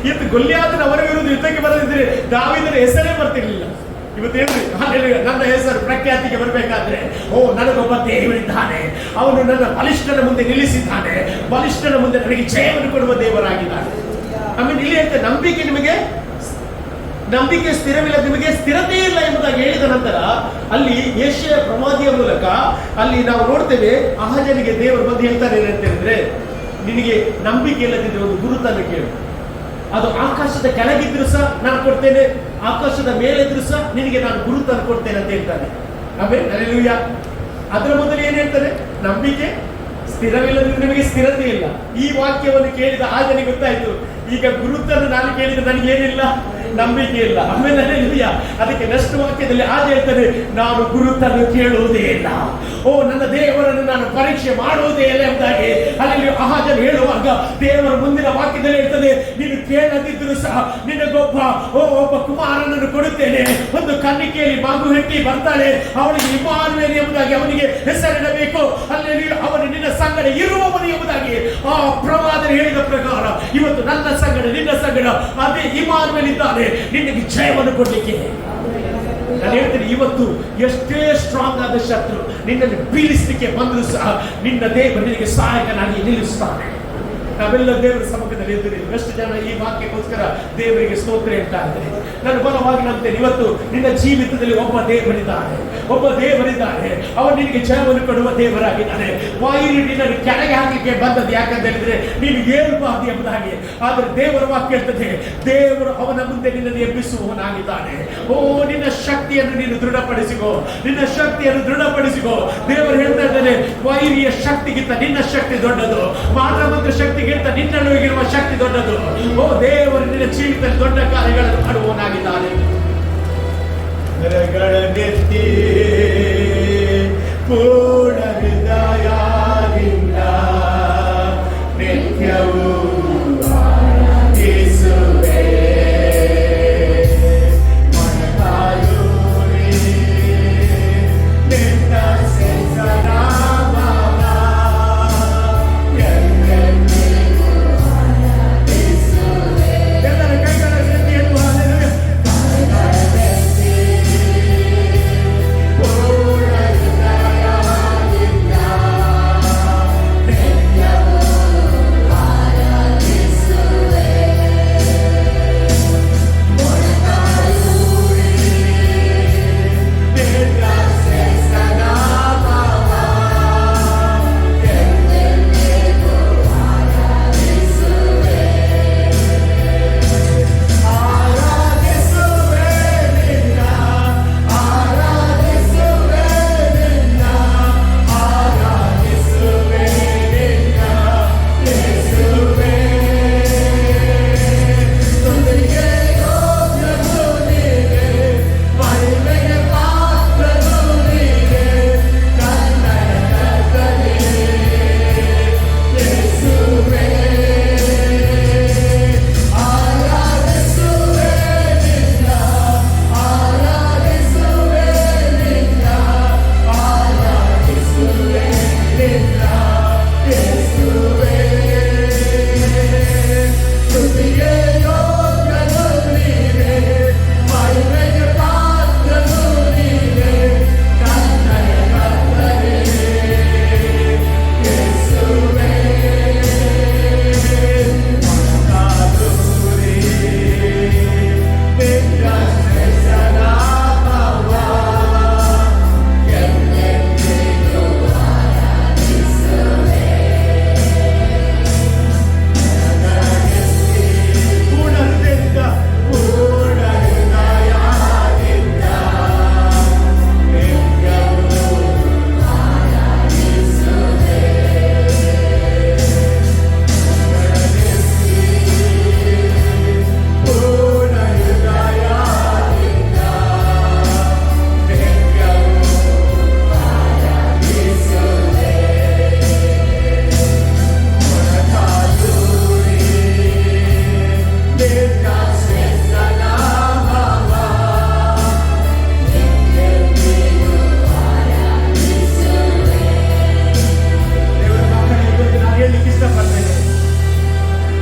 ಇವತ್ತು ಗೊಲ್ಯಾತನ ಅವರ ವಿರುದ್ಧ ಯುದ್ಧಕ್ಕೆ ಬರದಿದ್ರೆ ದಾವೀದನ ಹೆಸರೇ ಬರ್ತಿರ್ಲಿಲ್ಲ. ಇವತ್ತು ಹೇಳ್ರಿ, ನನ್ನ ಹೆಸರು ಪ್ರಖ್ಯಾತಿಗೆ ಬರಬೇಕಾದ್ರೆ, ಓ ನನಗೊಬ್ಬ ದೇವರಿದ್ದಾನೆ, ಅವನು ನನ್ನ ಬಲಿಷ್ಠನ ಮುಂದೆ ನಿಲ್ಲಿಸಿದ್ದಾನೆ, ಬಲಿಷ್ಠನ ಮುಂದೆ ನನಗೆ ಜಯವನ್ನು ಕೊಡುವ ದೇವರಾಗಿದ್ದಾನೆ. ಆಮೇಲೆ ಇಲ್ಲಿ ಹೇಳ್ತೆ, ನಂಬಿಕೆ ಸ್ಥಿರವಿಲ್ಲ, ನಿಮಗೆ ಸ್ಥಿರತೆ ಇಲ್ಲ ಎಂಬುದಾಗಿ ಹೇಳಿದ ನಂತರ ಅಲ್ಲಿ ಯೆಶಾಯ ಪ್ರವಾದಿಯ ಮೂಲಕ ಅಲ್ಲಿ ನಾವು ನೋಡ್ತೇವೆ, ಆಹಾಜನಿಗೆ ದೇವರು ಬಂದು ಹೇಳ್ತಾರೆ ಏನಂತ ಹೇಳಿದ್ರೆ, ನಿನಗೆ ನಂಬಿಕೆ ಇಲ್ಲದಿದ್ರೆ ಒಂದು ಗುರುತನ್ನು ಕೇಳು, ಅದು ಆಕಾಶದ ಕೆಳಗಿದ್ರು ಸಹ ನಾನು ಕೊಡ್ತೇನೆ, ಆಕಾಶದ ಮೇಲಿದ್ರು ಸಹ ನಿನಗೆ ನಾನು ಗುರುತನ್ನು ಕೊಡ್ತೇನೆ ಅಂತ ಹೇಳ್ತಾನೆ. ಆಮೇಲೆ ಹಲ್ಲೆಲೂಯಾ. ಅದರ ಮೊದಲು ಏನ್ ಹೇಳ್ತಾರೆ? ನಂಬಿಕೆ ಸ್ಥಿರವಿಲ್ಲದಿದ್ರೆ ನಿಮಗೆ ಸ್ಥಿರತೆ ಇಲ್ಲ. ಈ ವಾಕ್ಯವನ್ನು ಕೇಳಿದ ಆಜನಿಗೆ ಗೊತ್ತಾಯ್ತು, ಈಗ ಗುರುತನ್ನು ನಾನು ಕೇಳಿದ್ರೆ ನನಗೆ ಏನಿಲ್ಲ, ನಂಬಿಕೆ ಇಲ್ಲ. ಆಮೇಲೆ ಹಲ್ಲೆಲೂಯಾ. ಅದಕ್ಕೆ ನೆಕ್ಸ್ಟ್ ವಾಕ್ಯದಲ್ಲಿ ಆಜ ಹೇಳ್ತಾನೆ, ನಾನು ಗುರುತನ್ನು ಕೇಳುವುದೇ ಇಲ್ಲ, ಓ ನನ್ನ ದೇವರನ್ನು ನಾನು ಪರೀಕ್ಷೆ ಮಾಡುವುದೇ ಇಲ್ಲ ಎಂಬುದಾಗಿ ಅಲ್ಲಿ ಆಹಾಜನ್ ಹೇಳುವಾಗ ದೇವರ ಮುಂದಿನ ವಾಕ್ಯದಲ್ಲಿ ಹೇಳ್ತದೆ, ನೀನು ಕೇಳದಿದ್ದರೂ ಸಹ ನಿನಗೊಬ್ಬ ಒಬ್ಬ ಕುಮಾರನನ್ನು ಕೊಡುತ್ತೇನೆ, ಒಂದು ಕನ್ನಿಕೆಯಲ್ಲಿ ಮಗು ಹೆಟ್ಟಿ ಬರ್ತಾಳೆ, ಅವನಿಗೆ ಇಮ್ಮಾನುವೇಲ್ ಎಂಬುದಾಗಿ ಅವನಿಗೆ ಹೆಸರಿಡಬೇಕು, ಅಲ್ಲಿ ಅವನು ನಿನ್ನ ಸಂಗಡ ಇರುವವನು ಎಂಬುದಾಗಿ ಆ ಪ್ರವಾದನೆ ಹೇಳಿದ ಪ್ರಕಾರ ಇವತ್ತು ನನ್ನ ಸಂಗಡ ನಿನ್ನ ಸಂಗಡ ಅದೇ ಇಮ್ಮಾನುವೇಲ್ ಇದ್ದಾನೆ, ನಿನಗೆ ಜಯವನ್ನು ಕೊಡ್ಲಿಕ್ಕೆ. ನಾನು ಹೇಳ್ತೀನಿ, ಇವತ್ತು ಎಷ್ಟೇ ಸ್ಟ್ರಾಂಗ್ ಆದ ಶತ್ರು ನಿನ್ನನ್ನು ಬೀಳಿಸಲಿಕ್ಕೆ ಬಂದರೂ ಸಹ ನಿನ್ನ ದೇವರು ನಿನಗೆ ಸಹಾಯಕನಾಗಿ ನಿಲ್ಲಿಸ್ತಾನೆ. ನಾವೆಲ್ಲ ದೇವರ ಸಮ್ಮುಖದಲ್ಲಿ ಎದುರಿದ್ದೀವಿ. ಎಷ್ಟು ಜನ ಈ ವಾಕ್ಯಕ್ಕೋಸ್ಕರ ದೇವರಿಗೆ ಸ್ತೋತ್ರ ಹೇಳ್ತಾ ಇದ್ದಾರೆ. ನಾನು ಬಲವಾಗಿ ನಂಬ್ತೇನೆ, ಇವತ್ತು ನಿನ್ನ ಜೀವಿತದಲ್ಲಿ ಒಬ್ಬ ದೇವರಿದ್ದಾನೆ, ಒಬ್ಬ ದೇವರಿದ್ದಾನೆ. ಅವನು ನಿನಗೆ ಜಯವನ್ನು ಕೊಡುವ ದೇವರಾಗಿದ್ದಾನೆ. ವಾಯು ನಿನ್ನನ್ನು ಕೆಳಗೆ ಹಾಕಲಿಕ್ಕೆ ಬಂದದ್ದು ಯಾಕಂತ ಹೇಳಿದ್ರೆ ನೀನು ಏಳಬಾರದು ಎಂಬುದಾಗಿ. ಆದರೆ ದೇವರ ವಾಕ್ಯ ಹೇಳ್ತದೆ, ದೇವರು ಅವನ ಮುಂದೆ ನಿನ್ನನ್ನು ಎಬ್ಬಿಸುವವನಾಗಿದ್ದಾನೆ. ಓ, ನಿನ್ನ ಶಕ್ತಿಯನ್ನು ನೀನು ದೃಢಪಡಿಸಿಕೋ, ನಿನ್ನ ಶಕ್ತಿಯನ್ನು ದೃಢಪಡಿಸಿಕೋ. ದೇವರು ಹೇಳ್ತಾ ಇದ್ದಾನೆ, ವೈರಿಯ ಶಕ್ತಿಗಿಂತ ನಿನ್ನ ಶಕ್ತಿ ದೊಡ್ಡದು, ಮಾನವಂತ ಶಕ್ತಿಗಿಂತ ನಿನ್ನೊಳಗಿರುವ ಶಕ್ತಿ ದೊಡ್ಡದು. ಓ, ದೇವರು ನಿನ್ನ ಜೀವಿತದಲ್ಲಿ ದೊಡ್ಡ ಕಾರ್ಯಗಳನ್ನು ಮಾಡುವವನಾಗಿದ್ದಾನೆ. ಕರಗಳನ್ನೆತ್ತಿ ಪೂರ್ಣ ಹೃದಯದಿಂದ ನಿತ್ಯವೂ ಆರಾಧಿಸುವೆ. ಮೊಣಕಾಲೂರಿ ನಿನ್ನ ಸೆಸರಾಮವ ಎಂದೆಂದಿಗೂ ಆರಾಧಿಸುವೆ. ಎಲ್ಲರ ಕೈಗಳನ್ನು ಎತ್ತಿ ಎನ್ನುವ ಹಲ್ಲೆಲೂಯಾ. ಕರಗಳನ್ನೆತ್ತಿ ಪೂರ್ಣ ಹೃದಯದಿಂದ ನಿತ್ಯವೂ ಆರಾಧಿಸುವೆ. ಮೊಣಕಾಲೂರಿ ನಿನ್ನ ಸೆಸರಾಮವ ಎಂದೆಂದಿಗೂ ಆರಾಧಿಸುವೆ. ಆರಾಧಿಸುವೆ ನಿನ್ನ, ಆರಾಧಿಸುವೆ ನಿನ್ನ, ಆರಾಧಿಸುವೆ ನಿನ್ನ ಯೇಸುವೇ. ಸ್ತುತಿಗೆ ಯೋಗ್ಯನು ನೀನೇ, ಮಹಿಮೆಗೆ ಪಾತ್ರನು ನೀನೇ, ಕನ್ನಡ ಕರ್ತನೇ ಯೇಸುವೇ. ಆರಾಧಿಸುವೆ ನಿನ್ನ, ಆರಾಧಿಸುವೆ ನಿನ್ನ, ಆರಾಧಿಸುವೆ ನಿನ್ನ ಯೇಸುವೇ. ಸ್ತುತಿಗೆ ಯೋಗ್ಯನು ನೀನೇ, ಮಹಿಮೆಗೆ ಪಾತ್ರನು ನೀನೇ, ಕನ್ನಡ ಕರ್ತನೇ ಯೇಸುವೇ. ಮೊಣಕಾಲೂರಿ ನಿನ್ನ ಸೆಸರಾಮವ ಎಂದೆಂದಿಗೂ ಆರಾಧಿಸುವೆ. ಪೂರ್ಣ ಹೃದಯದಿಂದ, ಪೂರ್ಣ ಹೃದಯದಿಂದ ನಿತ್ಯವೂ ಆರಾಧಿಸುವೆ. ಪೂರ್ಣ ಹೃದಯದಿಂದ ನಿತ್ಯವೂ ಆರಾಧಿಸುವೆ. ಮೊಣಕಾಲೂರಿ ನಿನ್ನ ಸೆಸರಾಮವ ಎಂದೆಂದಿಗೂ ಆರಾಧಿಸುವೆ. ದೇವರ ಮಕ್ಕಳೇ, ಇವತ್ತು ನಾನು ಹೇಳಲಿಕ್ಕೆ ಇಷ್ಟಪಡ್ತೇನೆ,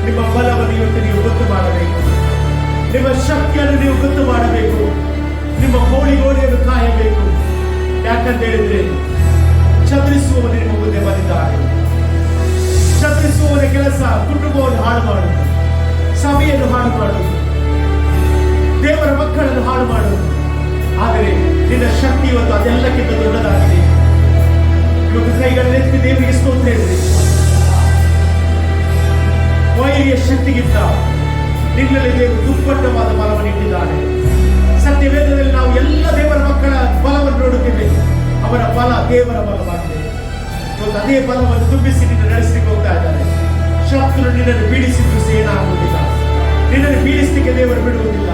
ನಿಮ್ಮ ಬಲವನ್ನು ಇವತ್ತು ನೀವು ಗೊತ್ತು ಮಾಡಬೇಕು, ನಿಮ್ಮ ಶಕ್ತಿಯನ್ನು ನೀವು ಗೊತ್ತು ಮಾಡಬೇಕು, ನಿಮ್ಮ ಗೋಡೆಯನ್ನು ಕಾಯಬೇಕು. ಯಾಕಂತ ಹೇಳಿದ್ರೆ ಚದುರಿಸುವವನು ನಿಮ್ಮ ಮುಂದೆ ಬಂದಿದ್ದಾನೆ. ಚದುರಿಸುವವನ ಕೆಲಸ ಕುಟುಂಬವನ್ನು ಹಾಳು ಮಾಡುವುದು, ಸಭೆಯನ್ನು ಹಾಳು ಮಾಡುವುದು, ದೇವರ ಮಕ್ಕಳನ್ನು ಹಾಳು ಮಾಡುವುದು. ಆದರೆ ನಿನ್ನ ಶಕ್ತಿ ಇವತ್ತು ಅದೆಲ್ಲಕ್ಕಿಂತ ದೊಡ್ಡದಾಗಿದೆ. ಇವತ್ತು ಕೈಗಳನ್ನೆತ್ತಿ ದೇವರಿಗೆ ಸ್ತೋತ್ರ ಹೇಳಿರಿ. ವೈರಿಯ ಶಕ್ತಿಗಿಂತ ನಿನ್ನಲ್ಲಿ ದೇವರು ದುಪ್ಪಟ್ಟವಾದ ಬಲವನ್ನು ಇಟ್ಟಿದ್ದಾನೆ. ಸತ್ಯವೇದದಲ್ಲಿ ನಾವು ಎಲ್ಲ ದೇವರ ಮಕ್ಕಳ ಬಲವನ್ನು ನೋಡುತ್ತೇವೆ. ಅವರ ಬಲ ದೇವರ ಬಲವಾಗಿದೆ. ಇವತ್ತು ಅದೇ ಬಲವನ್ನು ತುಂಬಿಸಿ ನಿನ್ನ ನಡೆಸಲಿಕ್ಕೆ ಹೋಗ್ತಾ ಇದ್ದಾರೆ. ಶತ್ರು ನಿನ್ನನ್ನು ಬೀಳಿಸಿದ್ರು ಏನಾಗುವುದಿಲ್ಲ. ನಿನ್ನನ್ನು ಬೀಳಿಸಲಿಕ್ಕೆ ದೇವರು ಬಿಡುವುದಿಲ್ಲ.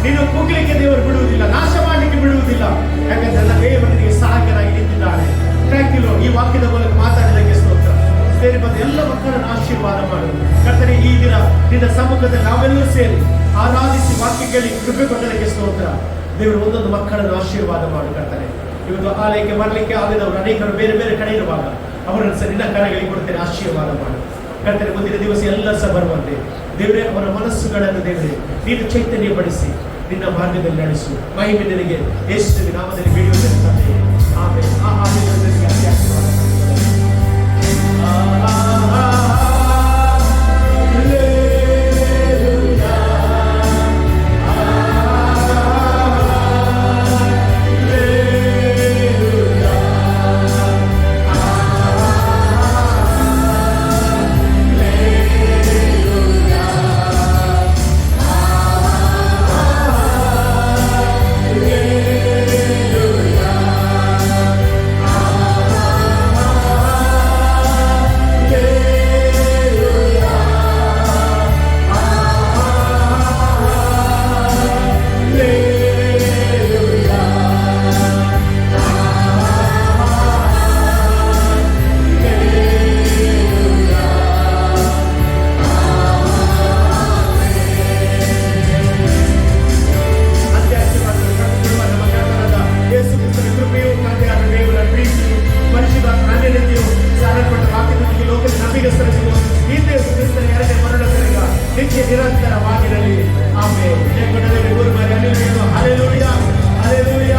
ನೀನು ಕುಗ್ಲಿಕ್ಕೆ ದೇವರು ಬಿಡುವುದಿಲ್ಲ, ನಾಶ ಮಾಡಲಿಕ್ಕೆ ಬಿಡುವುದಿಲ್ಲ. ಯಾಕಂದ್ರೆ ನನ್ನ ದೇವರು ನಿನಗೆ ಸಹಾಯಕನಾಗಿ ನಿಂತಿದ್ದಾನೆ. Thank you Lord. ಈ ವಾಕ್ಯದ ಮೂಲಕ ಮಾತಾಡಿದಕ್ಕೆ ಸ್ತೋತ್ರ. ಸೇರಿ ಬಂದ ಎಲ್ಲ ಮಕ್ಕಳನ್ನು ಆಶೀರ್ವಾದ ಮಾಡು ಕರ್ತನೇ. ಈ ದಿನ ನಿನ್ನ ಸಮ್ಮುಖದಲ್ಲಿ ನಾವೆಲ್ಲರೂ ಸೇರಿ ಆರಾಧಿಸಿ ವಾಕ್ಯ ಕೇಳಿ ಕೃಪೆ ಕೊಟ್ಟದಕ್ಕೆ ಸ್ತೋತ್ರ. ದೇವರು ಒಂದೊಂದು ಮಕ್ಕಳನ್ನು ಆಶೀರ್ವಾದ ಮಾಡು ಕರ್ತನೇ. ಇವತ್ತು ಆಲಯಕ್ಕೆ ಬರಲಿಕ್ಕೆ ಆಗದವರು ಅನೇಕರು ಬೇರೆ ಬೇರೆ ಕಡೆ ಇರುವಾಗ ಅವರನ್ನು ಸಹ ನಿನ್ನ ಕರಗಳಿಗೆ ಕೊಡ್ತೇನೆ, ಆಶೀರ್ವಾದ ಮಾಡು ಕರ್ತನೇ. ಮುಂದಿನ ದಿವಸ ಎಲ್ಲ ಸಹ ಬರುವಂತೆ ದೇವರೇ ಅವರ ಮನಸ್ಸುಗಳನ್ನು ದೇವರೇ ನೀನು ಚೈತನ್ಯಪಡಿಸಿ ನಿನ್ನ ಮಾರ್ಗದಲ್ಲಿ ನಡೆಸು. ಮಹಿಮೆ ನಿನಗೆ ಯೇಸುವಿನ ನಾಮದಲ್ಲಿ ಬೇಡಿಕೊಳ್ಳುತ್ತೇನೆ ತಂದೆಯೇ. ಆಮೆನ್. ಆ ಆಶೀರ್ವಾದ ನಿರಂತರವಾಗಿರಲಿ. ಆಮೆನ್. ದೇವರ ಗುರು ಮರಿ ಹಲ್ಲೆಲೂಯಾ, ಹಲ್ಲೆಲೂಯಾ, ಹಲ್ಲೆಲೂಯಾ.